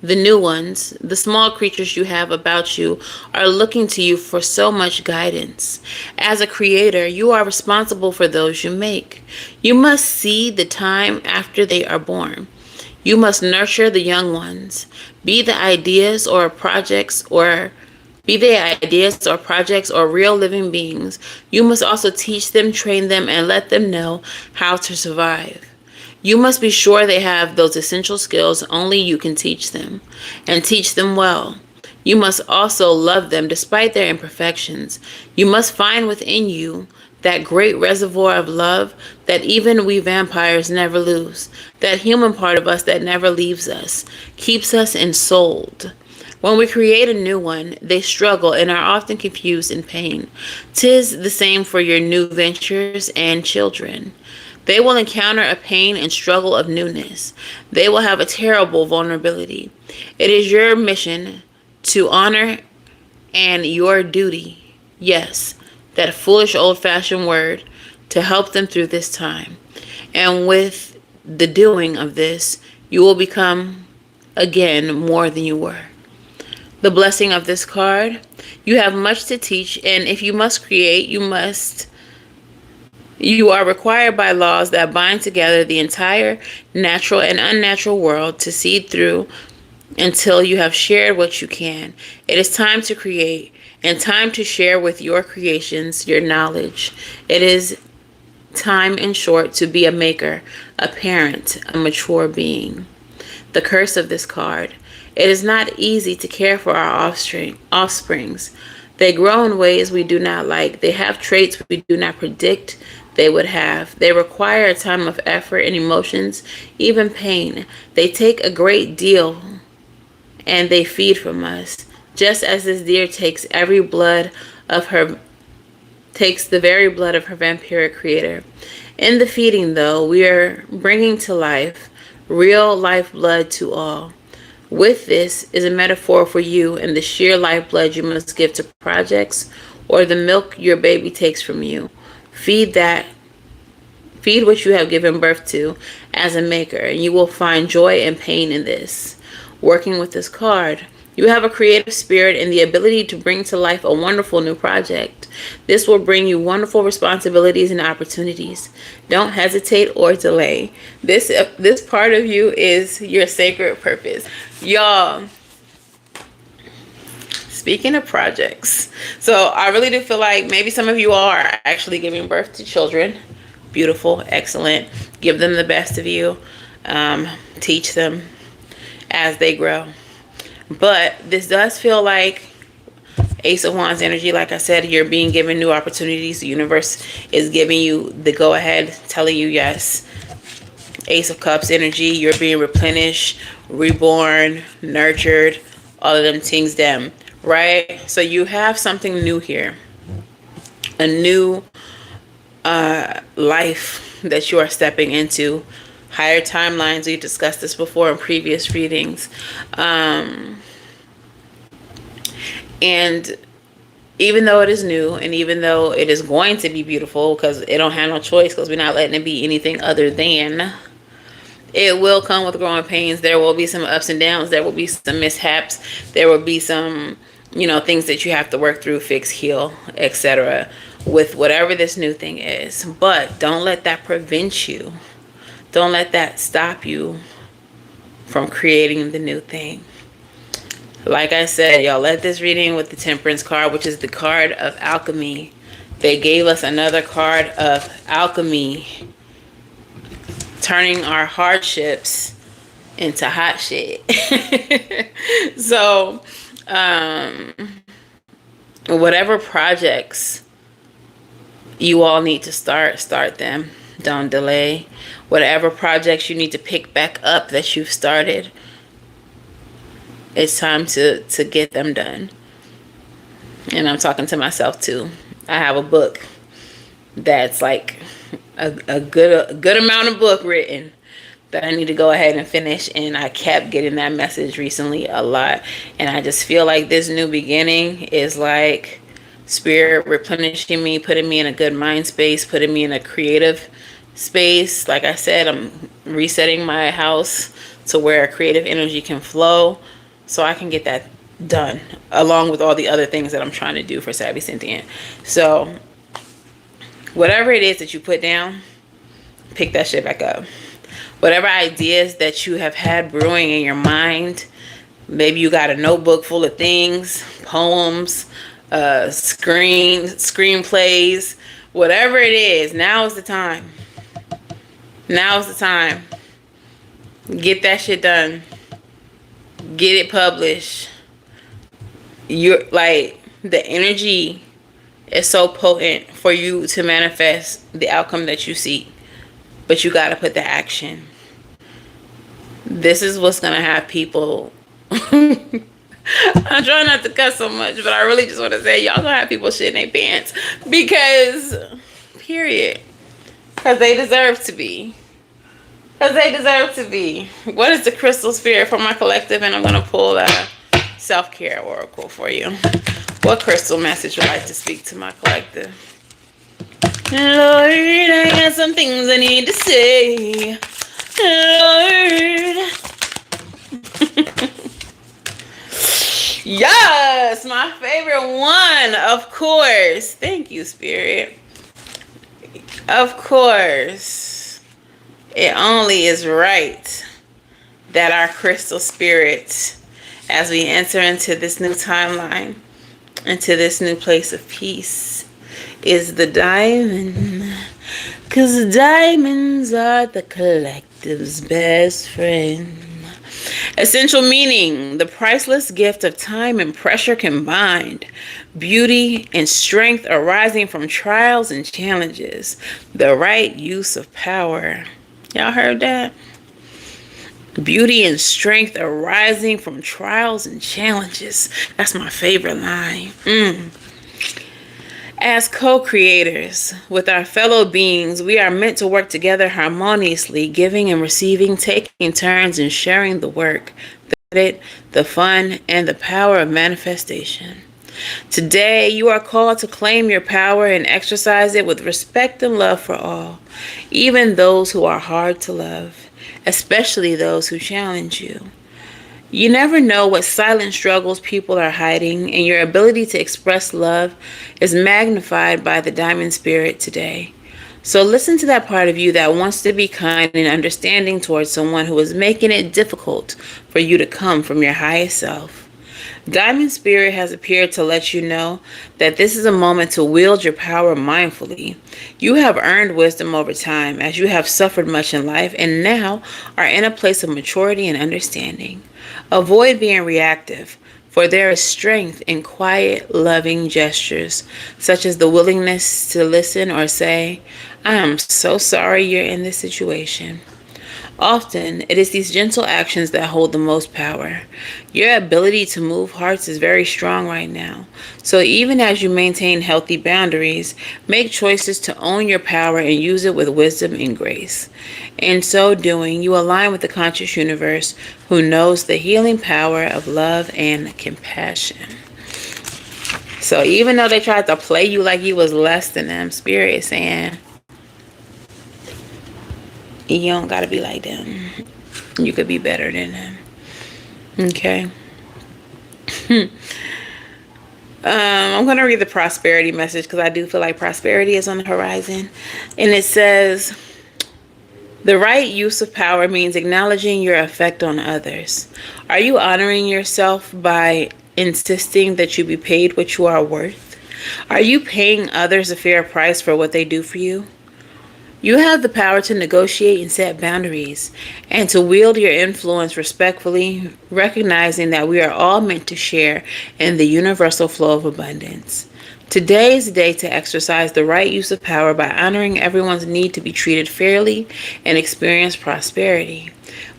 the new ones, the small creatures you have about you, are looking to you for so much guidance. As a creator, you are responsible for those you make. You must see the time after they are born. You must nurture the young ones. Be they ideas or projects or real living beings. You must also teach them, train them, and let them know how to survive. You must be sure they have those essential skills only you can teach them, and teach them well. You must also love them despite their imperfections. You must find within you that great reservoir of love that even we vampires never lose, that human part of us that never leaves us, keeps us ensouled. When we create a new one, they struggle and are often confused and pain. 'Tis the same for your new ventures and children. They will encounter a pain and struggle of newness. They will have a terrible vulnerability. It is your mission to honor and your duty. Yes, that foolish old-fashioned word, to help them through this time. And with the doing of this, you will become again more than you were. The blessing of this card, you have much to teach, and if you must create, you are required by laws that bind together the entire natural and unnatural world to see through until you have shared what you can. It is time to create and time to share with your creations your knowledge. It is time, in short, to be a maker, a parent, a mature being. The curse of this card. It is not easy to care for our offsprings. They grow in ways we do not like. They have traits we do not predict they would have. They require a time of effort and emotions, even pain. They take a great deal and they feed from us. Just as this deer takes the very blood of her vampiric creator. In the feeding, though, we are bringing to life real lifeblood to all. With this is a metaphor for you and the sheer lifeblood you must give to projects or the milk your baby takes from you. Feed what you have given birth to as a maker, and you will find joy and pain in this. Working with this card, you have a creative spirit and the ability to bring to life a wonderful new project. This will bring you wonderful responsibilities and opportunities. Don't hesitate or delay. This part of you is your sacred purpose. Y'all, speaking of projects, so I really do feel like maybe some of you are actually giving birth to children. Beautiful, excellent. Give them the best of you. Teach them as they grow. But this does feel like Ace of Wands energy. Like I said, you're being given new opportunities. The universe is giving you the go ahead, telling you yes. Ace of Cups energy. You're being replenished, reborn, nurtured, all of them things them, right? So you have something new here. A new life that you are stepping into. Higher timelines. We've discussed this before in previous readings. And even though it is new, and even though it is going to be beautiful, because it don't have no choice, because we're not letting it be anything other than, it will come with growing pains. There will be some ups and downs. There will be some mishaps. There will be some, things that you have to work through, fix, heal, etc. with whatever this new thing is. But don't let that prevent you. Don't let that stop you from creating the new thing. Like I said, y'all, let this reading with the Temperance card, which is the card of alchemy. They gave us another card of alchemy, turning our hardships into hot shit. So, whatever projects you all need to start them. Don't delay. Whatever projects you need to pick back up that you've started, it's time to get them done. And I'm talking to myself too. I have a book that's like a good amount of book written that I need to go ahead and finish. And I kept getting that message recently a lot. And I just feel like this new beginning is like Spirit replenishing me, putting me in a good mind space, putting me in a creative space. Like I said, I'm resetting my house to where creative energy can flow so I can get that done, along with all the other things that I'm trying to do for Savvy Sentient. So whatever it is that you put down, pick that shit back up. Whatever ideas that you have had brewing in your mind, maybe you got a notebook full of things, poems, screenplays, whatever it is, now is the time. Now is the time. Get that shit done. Get it published. You're like, the energy is so potent for you to manifest the outcome that you seek. But you got to put the action. This is what's going to have people. I'm trying not to cuss so much, but I really just want to say y'all going to have people shit in their pants. Because, period. Because they deserve to be. Because they deserve to be. What is the crystal spirit for my collective? And I'm going to pull a self-care oracle for you. What crystal message would like to speak to my collective? Lord, I got some things I need to say. Lord. Yes, my favorite one, of course. Thank you, Spirit. Of course. It only is right that our crystal spirit, as we enter into this new timeline, into this new place of peace, is the diamond. 'Cause diamonds are the collective's best friend. Essential meaning: the priceless gift of time and pressure combined. Beauty and strength arising from trials and challenges. The right use of power. Y'all heard that? Beauty and strength arising from trials and challenges. That's my favorite line. As co-creators with our fellow beings, we are meant to work together harmoniously, giving and receiving, taking turns, and sharing the work, the credit, the fun, and the power of manifestation. Today, you are called to claim your power and exercise it with respect and love for all, even those who are hard to love, especially those who challenge you. You never know what silent struggles people are hiding, and your ability to express love is magnified by the diamond spirit today. So listen to that part of you that wants to be kind and understanding towards someone who is making it difficult for you to come from your highest self. Diamond Spirit has appeared to let you know that this is a moment to wield your power mindfully. You have earned wisdom over time as you have suffered much in life and now are in a place of maturity and understanding. Avoid being reactive, for there is strength in quiet, loving gestures, such as the willingness to listen or say, "I am so sorry you're in this situation." Often, it is these gentle actions that hold the most power. Your ability to move hearts is very strong right now. So even as you maintain healthy boundaries, make choices to own your power and use it with wisdom and grace. In so doing, you align with the conscious universe who knows the healing power of love and compassion. So even though they tried to play you like you was less than them, Spirit is saying, you don't gotta be like them. You could be better than them. Okay. I'm gonna read the prosperity message because I do feel like prosperity is on the horizon. And it says, the right use of power means acknowledging your effect on others. Are you honoring yourself by insisting that you be paid what you are worth? Are you paying others a fair price for what they do for you? You have the power to negotiate and set boundaries and to wield your influence respectfully, recognizing that we are all meant to share in the universal flow of abundance. Today is the day to exercise the right use of power by honoring everyone's need to be treated fairly and experience prosperity.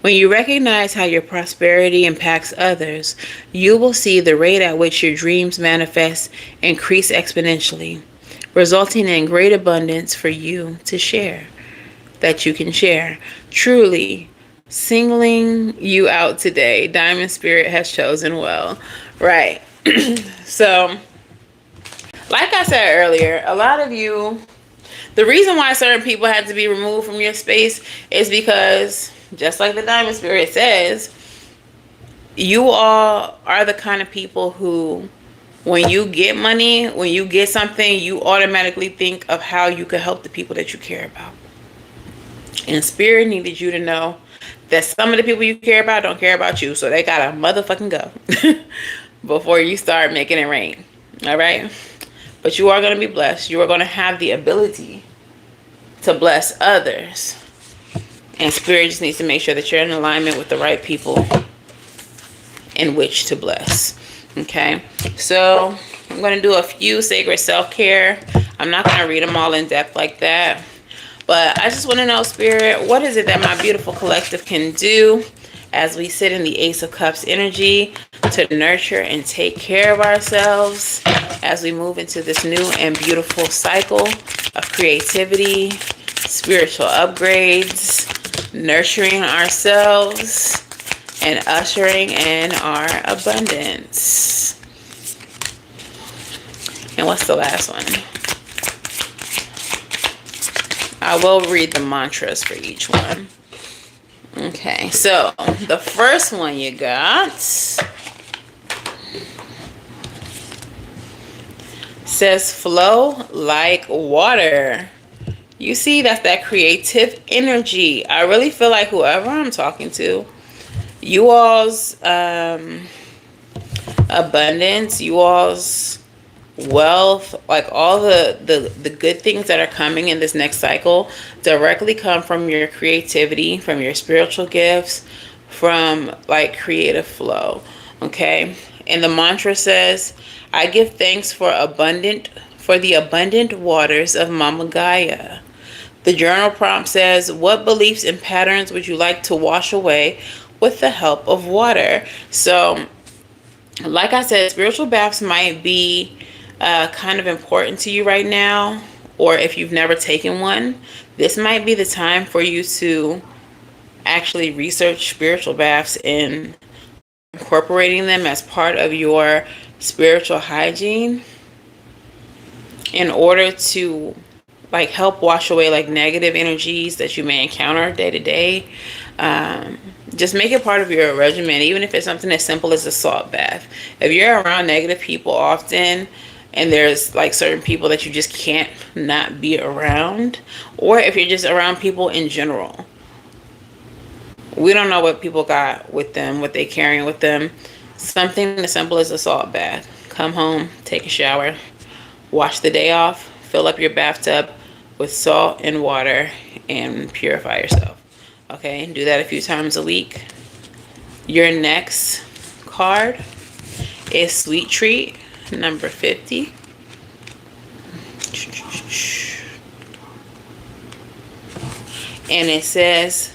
When you recognize how your prosperity impacts others, you will see the rate at which your dreams manifest increase exponentially, resulting in great abundance for you to share, that you can share. Truly, singling you out today, Diamond Spirit has chosen well. Right. So, like I said earlier, a lot of you, the reason why certain people had to be removed from your space is because, just like the Diamond Spirit says, you all are the kind of people who, when you get money, when you get something, you automatically think of how you could help the people that you care about. And Spirit needed you to know that some of the people you care about don't care about you. So they gotta motherfucking go before you start making it rain. All right? But you are going to be blessed. You are going to have the ability to bless others. And Spirit just needs to make sure that you're in alignment with the right people in which to bless. Okay, so I'm going to do a few sacred self-care. I'm not going to read them all in depth like that. But I just want to know, Spirit, what is it that my beautiful collective can do as we sit in the Ace of Cups energy to nurture and take care of ourselves as we move into this new and beautiful cycle of creativity, spiritual upgrades, nurturing ourselves, and ushering in our abundance. And what's the last one? I will read the mantras for each one. Okay, so the first one you got says flow like water. You see, that's that creative energy. I really feel like whoever I'm talking to, you all's abundance, you all's wealth, like all the good things that are coming in this next cycle directly come from your creativity, from your spiritual gifts, from like creative flow. Okay, and the mantra says, I give thanks for the abundant waters of Mama Gaia. The journal prompt says, what beliefs and patterns would you like to wash away with the help of water? So like I said, spiritual baths might be kind of important to you right now, or if you've never taken one, this might be the time for you to actually research spiritual baths and incorporating them as part of your spiritual hygiene in order to like help wash away like negative energies that you may encounter day to day. Just make it part of your regimen, even if it's something as simple as a salt bath. If you're around negative people often, and there's like certain people that you just can't not be around, or if you're just around people in general, we don't know what people got with them, what they carrying with them. Something as simple as a salt bath. Come home, take a shower, wash the day off, fill up your bathtub with salt and water, and purify yourself. Okay, do that a few times a week. Your next card is Sweet Treat, number 50. And it says,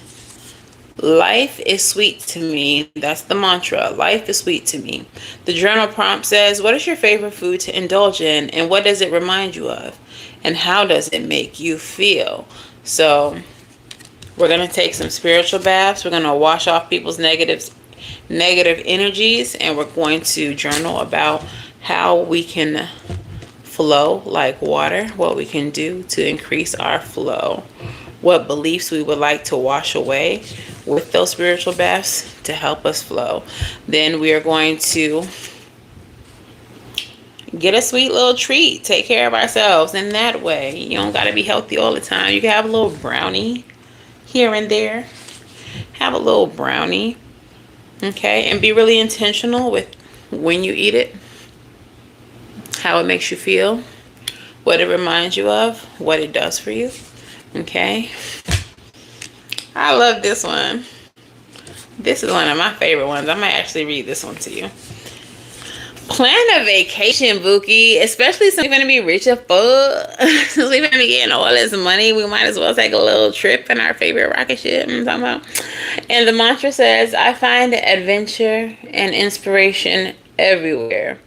life is sweet to me. That's the mantra. Life is sweet to me. The journal prompt says, what is your favorite food to indulge in, and what does it remind you of, and how does it make you feel? So we're going to take some spiritual baths. We're going to wash off people's negative energies, and we're going to journal about how we can flow like water, what we can do to increase our flow, what beliefs we would like to wash away with those spiritual baths to help us flow. Then we are going to get a sweet little treat, take care of ourselves in that way. You don't got to be healthy all the time. You can have a little brownie here and there. Have a little brownie, okay? And be really intentional with when you eat it, how it makes you feel, what it reminds you of, what it does for you, okay? I love this one. This is one of my favorite ones. I might actually read this one to you. Plan a vacation, Bookie, especially since we're going to be rich as fuck. Since we're going to be getting all this money, we might as well take a little trip in our favorite rocket ship. I'm talking about. And the mantra says, I find adventure and inspiration everywhere.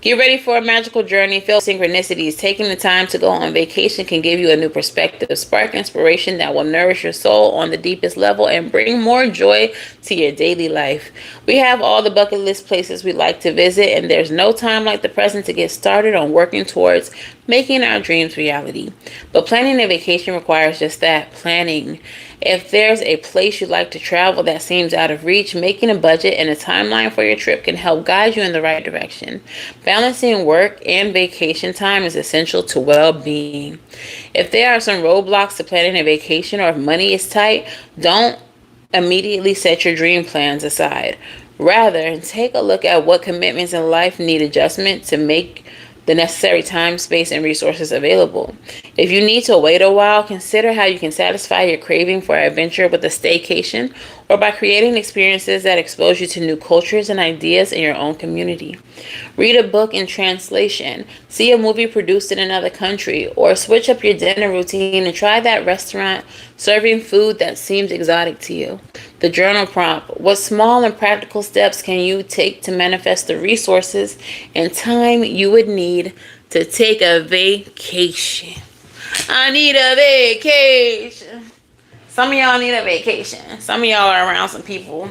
Get ready for a magical journey filled with synchronicities. Taking the time to go on vacation can give you a new perspective, spark inspiration that will nourish your soul on the deepest level, and bring more joy to your daily life. We have all the bucket list places we like to visit, and there's no time like the present to get started on working towards making our dreams reality. But planning a vacation requires just that, planning. If there's a place you'd like to travel that seems out of reach, making a budget and a timeline for your trip can help guide you in the right direction. Balancing work and vacation time is essential to well-being. If there are some roadblocks to planning a vacation, or if money is tight, don't immediately set your dream plans aside. Rather, take a look at what commitments in life need adjustment to make the necessary time, space, and resources available. If you need to wait a while, consider how you can satisfy your craving for adventure with a staycation, or by creating experiences that expose you to new cultures and ideas in your own community. Read a book in translation, see a movie produced in another country, or switch up your dinner routine and try that restaurant serving food that seems exotic to you. The journal prompt, what small and practical steps can you take to manifest the resources and time you would need to take a vacation? I need a vacation. Some of y'all need a vacation. Some of y'all are around some people,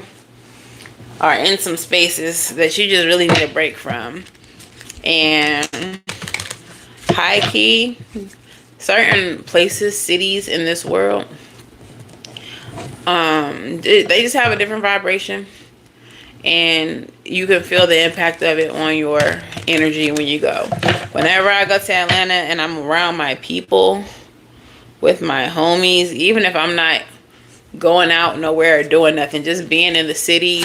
are in some spaces that you just really need a break from. And high key, certain places, cities in this world, they just have a different vibration, and you can feel the impact of it on your energy when you go. Whenever I go to Atlanta and I'm around my people, with my homies, even if I'm not going out nowhere or doing nothing, just being in the city,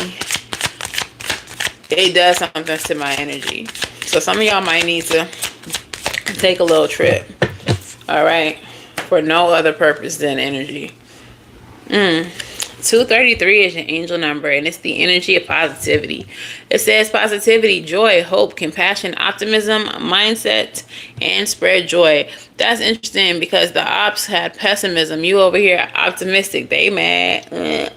it does something to my energy. So some of y'all might need to take a little trip, all right, for no other purpose than energy. 233 is your angel number, and it's the energy of positivity. It says positivity, joy, hope, compassion, optimism, mindset, and spread joy. That's interesting because the ops had pessimism. You over here optimistic. They mad.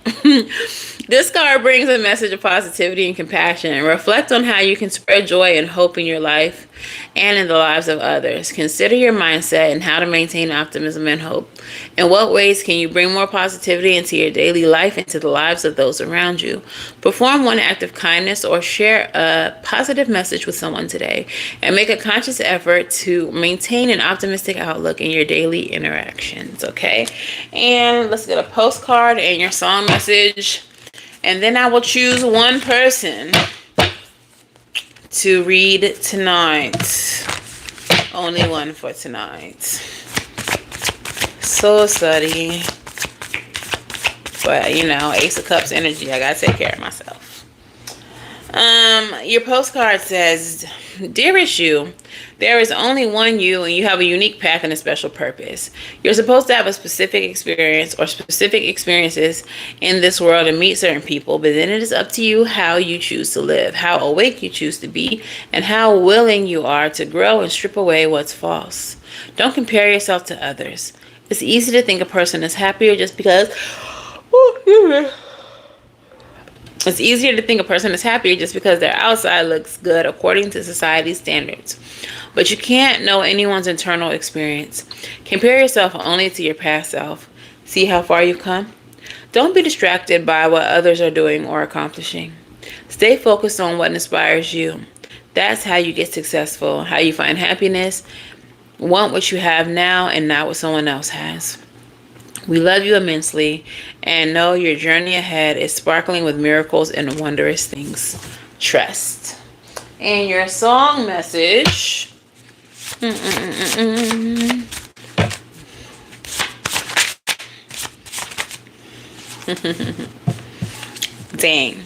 This card brings a message of positivity and compassion. Reflect on how you can spread joy and hope in your life and in the lives of others. Consider your mindset and how to maintain optimism and hope. In what ways can you bring more positivity into your daily life, into the lives of those around you? Perform one act of kindness or share a positive message with someone today, and make a conscious effort to maintain an optimistic outlook in your daily interactions, okay? And let's get a postcard and your song message. And then I will choose one person to read tonight. Only one for tonight. So sorry. But, you know, Ace of Cups energy. I gotta take care of myself. Your postcard says, "Dearest you, there is only one you, and you have a unique path and a special purpose. You're supposed to have a specific experience or specific experiences in this world and meet certain people, but then it is up to you how you choose to live, how awake you choose to be, and how willing you are to grow and strip away what's false. Don't compare yourself to others. It's easy to think a person is happier just because... It's easier to think a person is happier just because their outside looks good according to society's standards. But you can't know anyone's internal experience. Compare yourself only to your past self. See how far you've come? Don't be distracted by what others are doing or accomplishing. Stay focused on what inspires you. That's how you get successful, how you find happiness, want what you have now and not what someone else has. We love you immensely and know your journey ahead is sparkling with miracles and wondrous things. Trust." And your song message. Dang.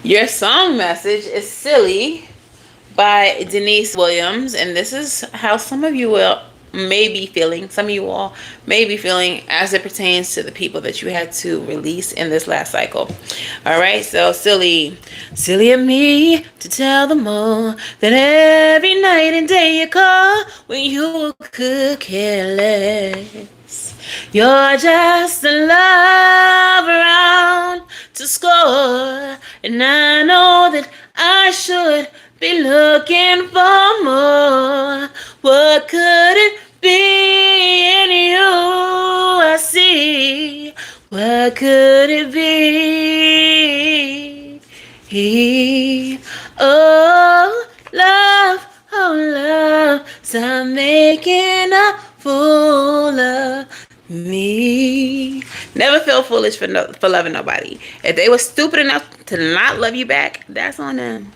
Your song message is "Silly" by Denise Williams, and this is how some of you will may be feeling, some of you all may be feeling as it pertains to the people that you had to release in this last cycle. All right, so silly of me to tell them all that every night and day you call when you could care less. You're just a love around to score, and I know that I should be looking for more. What could it be in you I see? What could it be? Oh, love, stop making a fool of me. Never feel foolish for loving nobody. If they were stupid enough to not love you back, that's on them.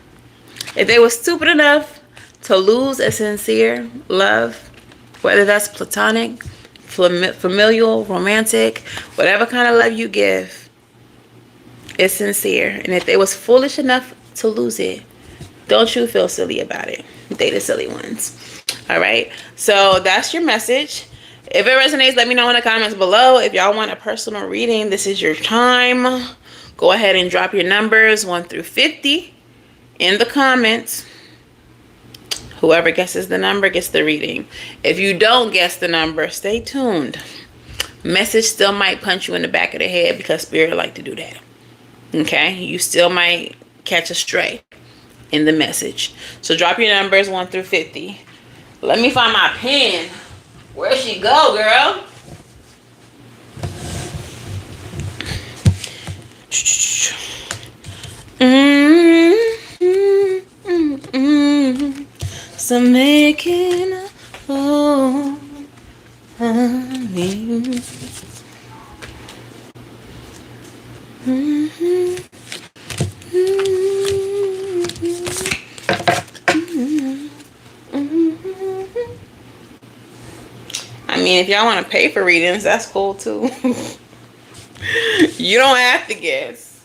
If they were stupid enough to lose a sincere love, whether that's platonic, familial, romantic, whatever kind of love you give, it's sincere. And if they was foolish enough to lose it, don't you feel silly about it. They the silly ones. All right. So that's your message. If it resonates, let me know in the comments below. If y'all want a personal reading, this is your time. Go ahead and drop your numbers 1 through 50 in the comments. Whoever guesses the number gets the reading. If you don't guess the number, stay tuned. Message still might punch you in the back of the head because Spirit like to do that. Okay? You still might catch a stray in the message. So drop your numbers 1 through 50. Let me find my pen. Where'd she go, girl? So making a fool I mean, if y'all want to pay for readings, that's cool too. You don't have to guess.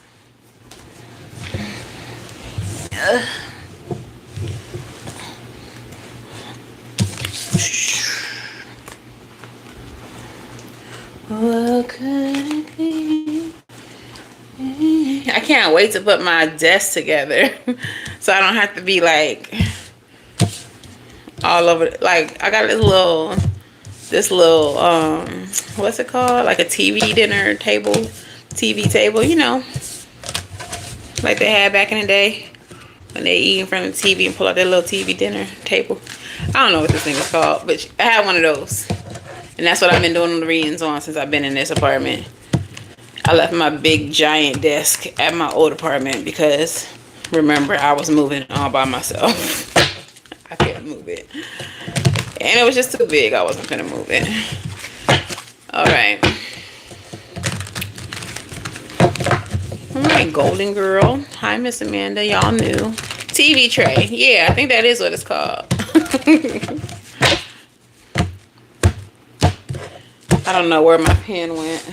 What could it be? I can't wait to put my desk together so I don't have to be like all over. Like, I got this little what's it called, like a TV dinner table, TV table, you know, like they had back in the day when they eat in front of the TV and pull out their little TV dinner table. I don't know what this thing is called, but I have one of those, and that's what I've been doing the readings on since I've been in this apartment. I left my big giant desk at my old apartment because, remember, I was moving all by myself. I couldn't move it. And it was just too big. I wasn't gonna move it. Alright. Alright, Golden Girl. Hi, Miss Amanda. Y'all knew. TV tray. Yeah, I think that is what it's called. I don't know where my pen went.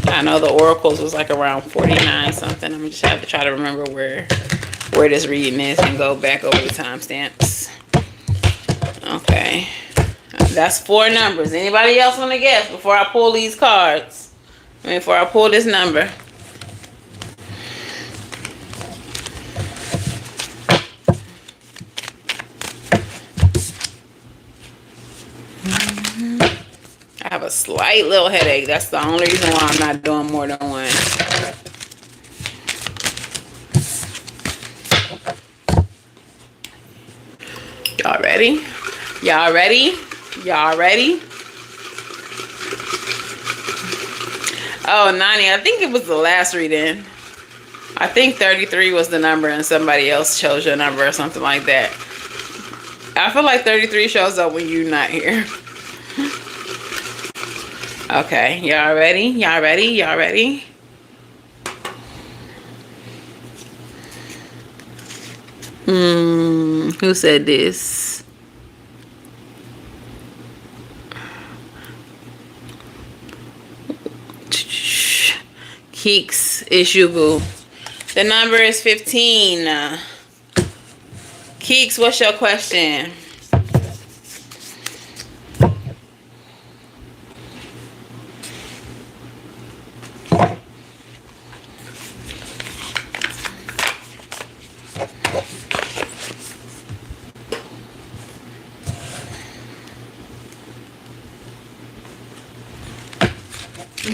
I know the oracles was like around 49 something. I'm just have to try to remember where this reading is and go back over the timestamps. Okay. That's 4 numbers. Anybody else want to guess before I pull these cards? I mean, before I pull this number. I have a slight little headache. That's the only reason why I'm not doing more than one. Y'all ready? Y'all ready? Y'all ready? Oh, 90. I think it was the last reading. I think 33 was the number and somebody else chose your number or something like that. I feel like 33 shows up when you're not here. Okay, y'all ready? Y'all ready? Y'all ready? Who said this? Keeks Ishubu. The number is 15. Keeks, what's your question?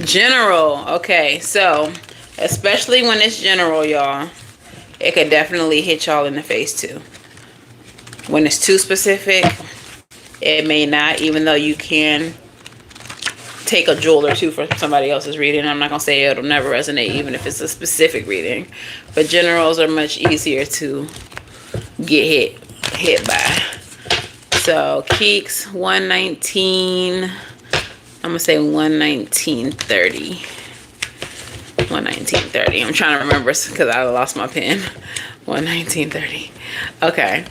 General. Okay, so especially when it's general, y'all, it could definitely hit y'all in the face too. When it's too specific, it may not, even though you can take a jewel or two for somebody else's reading. I'm not gonna say it'll never resonate even if it's a specific reading, but generals are much easier to get hit by. So Keeks, 119. I'm gonna say 119.30. 119.30. I'm trying to remember because I lost my pen. 119.30. Okay.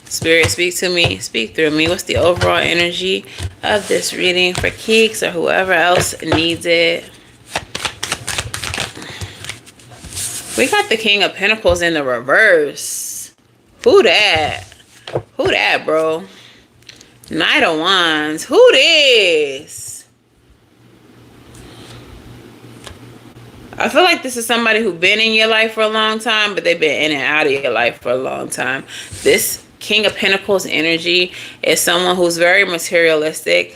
Spirit, speak to me. Speak through me. What's the overall energy of this reading for Keeks or whoever else needs it? We got the King of Pentacles in the reverse. Who that? Who that, bro? Knight of Wands. Who this? I feel like this is somebody who's been in your life for a long time, but they've been in and out of your life for a long time. This King of Pentacles energy is someone who's very materialistic,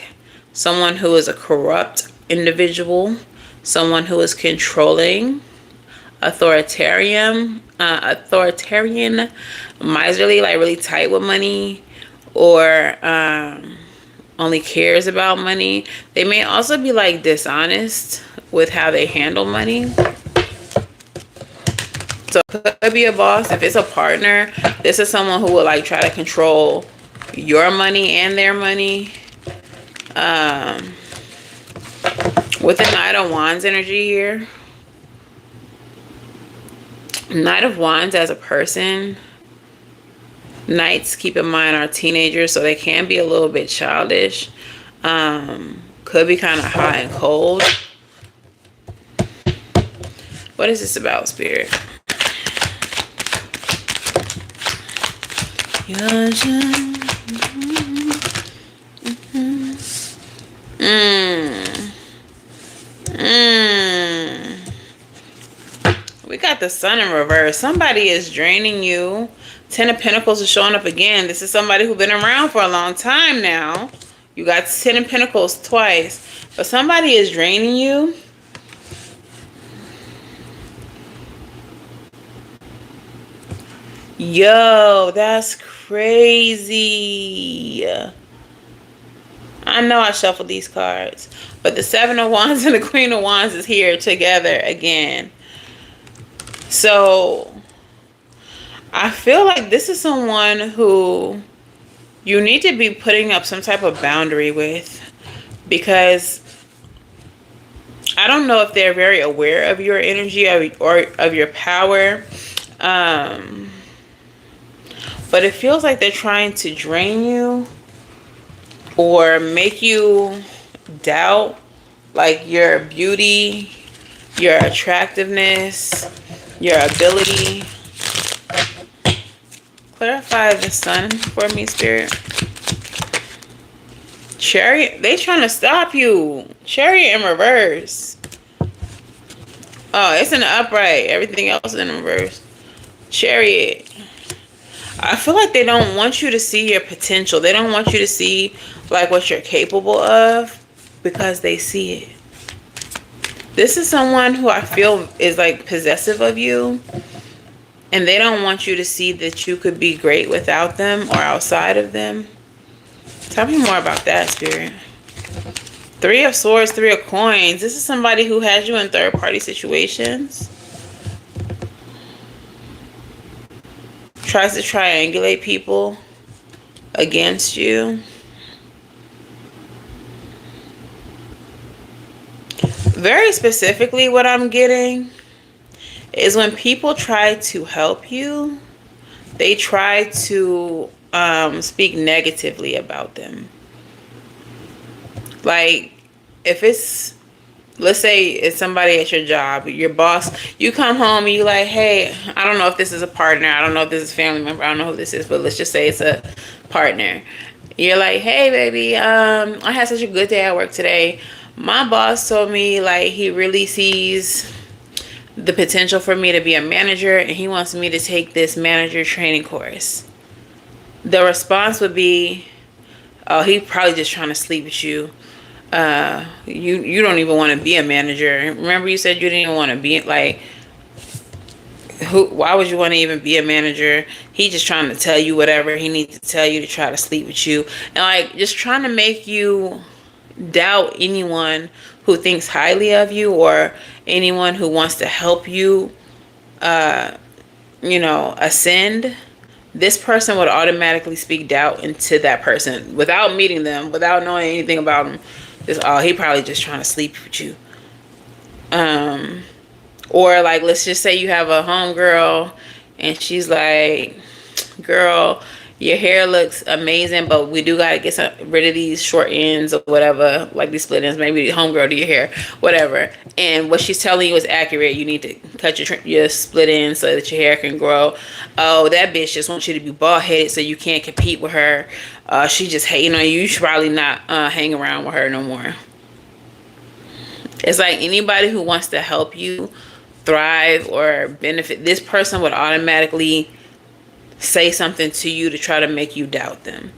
someone who is a corrupt individual, someone who is controlling, authoritarian, miserly, like really tight with money, or only cares about money. They may also be like dishonest with how they handle money. So it could be a boss. If it's a partner, this is someone who will like try to control your money and their money. Um, with the Knight of Wands energy here, Knight of Wands as a person, Knights, keep in mind, are teenagers, so they can be a little bit childish. Could be kind of hot and cold. What is this about, Spirit? We got the Sun in reverse. Somebody is draining you. Ten of Pentacles is showing up again. This is somebody who's been around for a long time now. You got Ten of Pentacles twice. But somebody is draining you. Yo, that's crazy. I know I shuffled these cards. But the Seven of Wands and the Queen of Wands is here together again. So I feel like this is someone who you need to be putting up some type of boundary with, because I don't know if they're very aware of your energy or of your power. But it feels like they're trying to drain you or make you doubt like your beauty, your attractiveness, your ability. Clarify the Sun for me, Spirit. Chariot, they trying to stop you. Chariot in reverse. Oh, it's in the upright. Everything else is in reverse. Chariot. I feel like they don't want you to see your potential. They don't want you to see like what you're capable of, because they see it. This is someone who I feel is like possessive of you, and they don't want you to see that you could be great without them or outside of them. Tell me more about that, Spirit. Three of Swords, Three of Coins. This is somebody who has you in third-party situations. Tries to triangulate people against you. Very specifically, what I'm getting is when people try to help you, they try to speak negatively about them. Like, if it's, let's say it's somebody at your job, your boss, you come home and you like, hey, I don't know if this is a partner, I don't know if this is a family member, I don't know who this is, but let's just say it's a partner. You're like, hey baby, I had such a good day at work today. My boss told me like he really sees the potential for me to be a manager, and he wants me to take this manager training course. The response would be, oh, he probably just trying to sleep with you. You don't even want to be a manager. Remember you said you didn't even want to be, like, why would you want to even be a manager? He just trying to tell you whatever he needs to tell you to try to sleep with you. And like just trying to make you doubt anyone who thinks highly of you or anyone who wants to help you ascend. This person would automatically speak doubt into that person without meeting them, without knowing anything about them. Just, oh, he probably just trying to sleep with you. Or like, let's just say you have a homegirl and she's like, girl, your hair looks amazing, but we do got to get rid of these short ends or whatever, like these split ends. Maybe the homegirl do your hair, whatever. And what she's telling you is accurate. You need to cut your split ends so that your hair can grow. Oh, that bitch just wants you to be bald headed so you can't compete with her. She just hating on you. You should probably not hang around with her no more. It's like anybody who wants to help you thrive or benefit, this person would automatically say something to you to try to make you doubt them.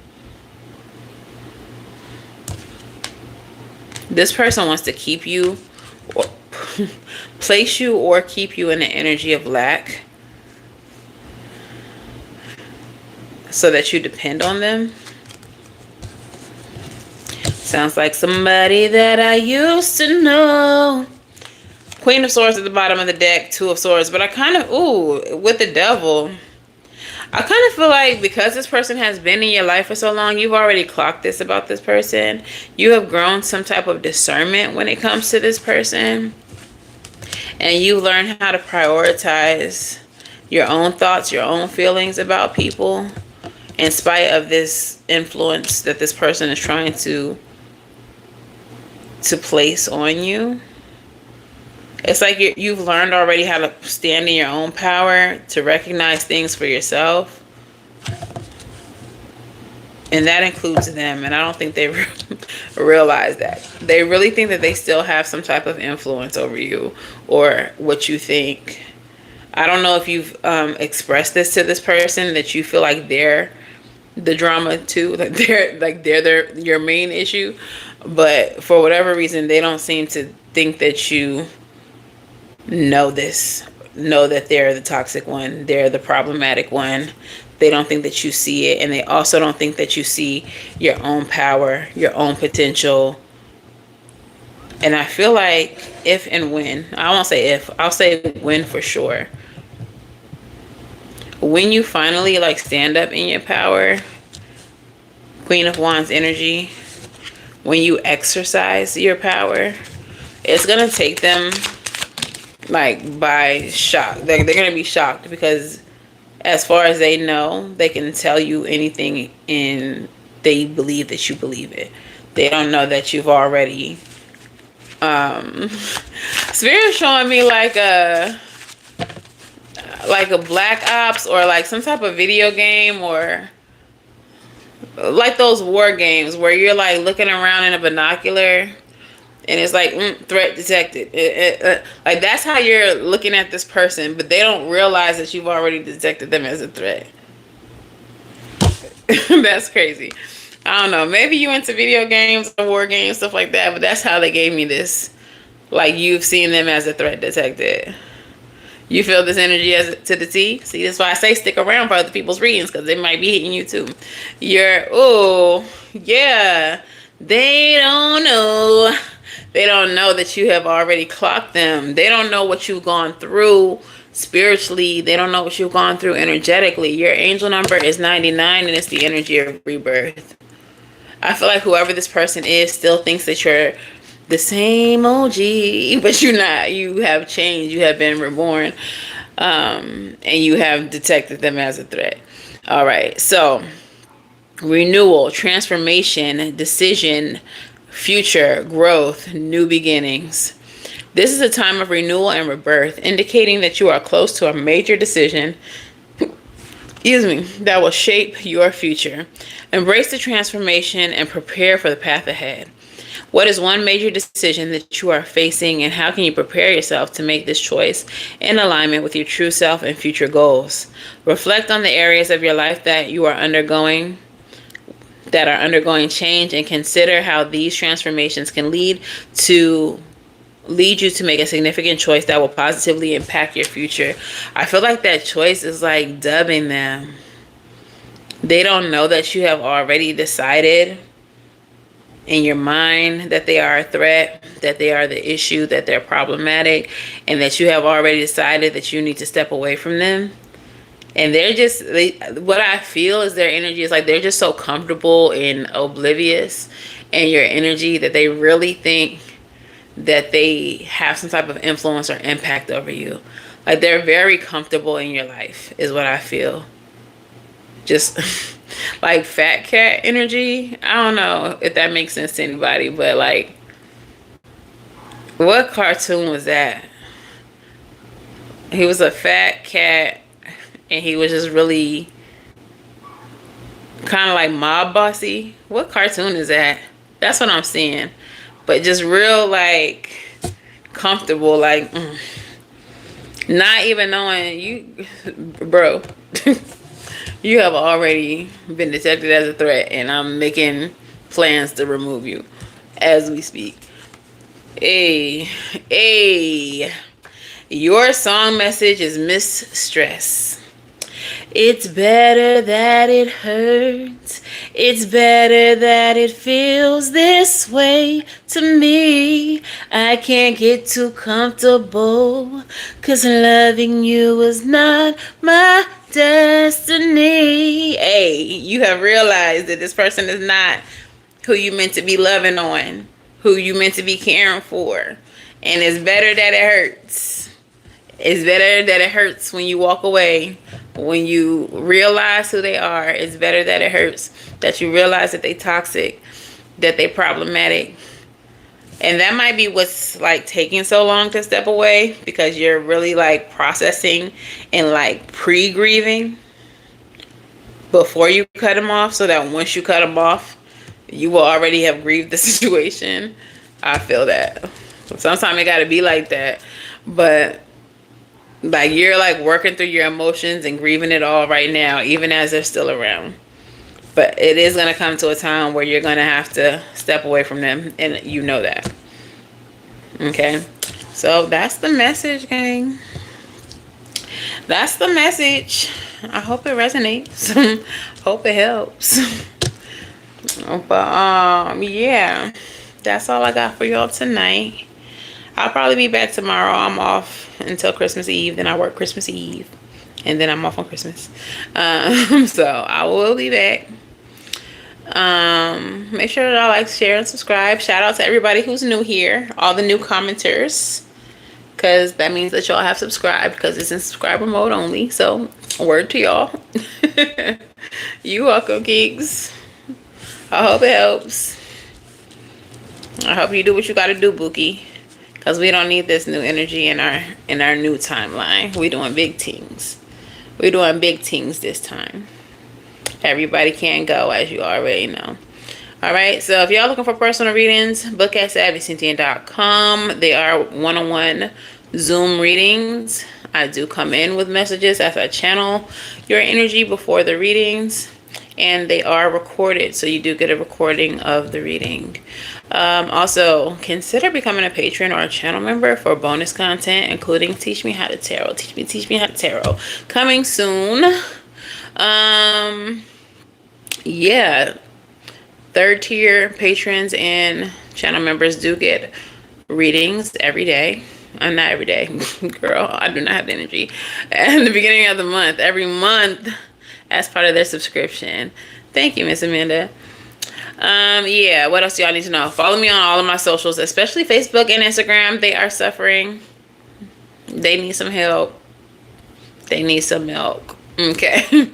This person wants to keep you, or place you or keep you in the energy of lack so that you depend on them. Sounds like somebody that I used to know. Queen of Swords at the bottom of the deck, Two of Swords. But I kind of, with the Devil, I kind of feel like because this person has been in your life for so long, you've already clocked this about this person. You have grown some type of discernment when it comes to this person. And you learn how to prioritize your own thoughts, your own feelings about people, in spite of this influence that this person is trying to place on you. It's like you've learned already how to stand in your own power, to recognize things for yourself. And that includes them. And I don't think they realize that. They really think that they still have some type of influence over you or what you think. I don't know if you've expressed this to this person, that you feel like they're the drama too, like they're your main issue. But for whatever reason, they don't seem to think that you know that they're the toxic one, they're the problematic one. They don't think that you see it, and they also don't think that you see your own power, your own potential. And I feel like if and when, I won't say if, I'll say when for sure, when you finally like stand up in your power, Queen of Wands energy, when you exercise your power, it's gonna take them like by shock. They're gonna be shocked, because as far as they know, they can tell you anything and they believe that you believe it. They don't know that you've already Spirit showing me like a Black Ops, or like some type of video game, or like those war games where you're like looking around in a binocular and it's like threat detected. Like that's how you're looking at this person, but they don't realize that you've already detected them as a threat. That's crazy. I don't know. Maybe you into video games or war games, stuff like that, but that's how they gave me this. Like you've seen them as a threat detected. You feel this energy as to the T. See, that's why I say stick around for other people's readings, because they might be hitting you too. Oh, yeah. They don't know. They don't know that you have already clocked them. They don't know what you've gone through spiritually. They don't know what you've gone through energetically. Your angel number is 99, and it's the energy of rebirth. I feel like whoever this person is still thinks that you're the same OG, but you're not. You have changed. You have been reborn, and you have detected them as a threat. All right, so renewal, transformation, decision, future, growth, new beginnings. This is a time of renewal and rebirth, indicating that you are close to a major decision, that will shape your future. Embrace the transformation and prepare for the path ahead. What is one major decision that you are facing, and how can you prepare yourself to make this choice in alignment with your true self and future goals? Reflect on the areas of your life that are undergoing change, and consider how these transformations can lead you to make a significant choice that will positively impact your future. I feel like that choice is like dubbing them. They don't know that you have already decided in your mind that they are a threat, that they are the issue, that they're problematic, and that you have already decided that you need to step away from them. And what I feel is their energy is like they're just so comfortable and oblivious in your energy that they really think that they have some type of influence or impact over you. Like they're very comfortable in your life is what I feel. Just like fat cat energy. I don't know if that makes sense to anybody, but like, what cartoon was that? He was a fat cat and he was just really kind of like mob bossy. What cartoon is that? That's what I'm seeing. But just real like comfortable, like not even knowing you, bro. You have already been detected as a threat, and I'm making plans to remove you as we speak. Hey, your song message is Miss Stress. It's better that it hurts. It's better that it feels this way to me. I can't get too comfortable, 'cause loving you is not my Destiny. Hey, you have realized that this person is not who you meant to be loving on, who you meant to be caring for. And it's better that it hurts. It's better that it hurts when you walk away. When you realize who they are, it's better that it hurts. That you realize that they toxic, that they problematic. And that might be what's like taking so long to step away, because you're really like processing and like pre-grieving before you cut them off, so that once you cut them off, you will already have grieved the situation. I feel that. Sometimes it gotta be like that. But like you're like working through your emotions and grieving it all right now, even as they're still around. But it is gonna come to a time where you're gonna have to step away from them, and you know that. Okay? So that's the message, gang. That's the message. I hope it resonates. Hope it helps. But yeah, that's all I got for y'all tonight. I'll probably be back tomorrow. I'm off until Christmas Eve. Then I work Christmas Eve, and then I'm off on Christmas. So I will be back. Make sure that y'all like, share, and subscribe. Shout out to everybody who's new here, all the new commenters, because that means that y'all have subscribed, because it's in subscriber mode only. So word to y'all. You welcome, geeks. I hope it helps. I hope you do what you gotta do, Bookie, because we don't need this new energy in our new timeline. We doing big things. We're doing big things this time. Everybody can go, as you already know. All right, so if y'all looking for personal readings, book at SavyCynthia.com. They are one-on-one Zoom readings. I do come in with messages as I channel your energy before the readings, and they are recorded, so you do get a recording of the reading. Also, consider becoming a patron or a channel member for bonus content, including Teach Me How to Tarot. Teach me How to Tarot. Coming soon. Yeah. Third tier patrons and channel members do get readings every day. Not every day. Girl, I do not have the energy. At the beginning of the month. Every month as part of their subscription. Thank you, Miss Amanda. Yeah, what else do y'all need to know? Follow me on all of my socials, especially Facebook and Instagram. They are suffering. They need some help. They need some milk. Okay.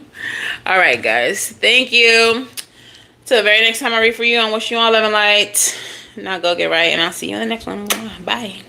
All right, guys. Thank you. Till the very next time I read for you, I wish you all love and light. Now go get right, and I'll see you in the next one. Bye.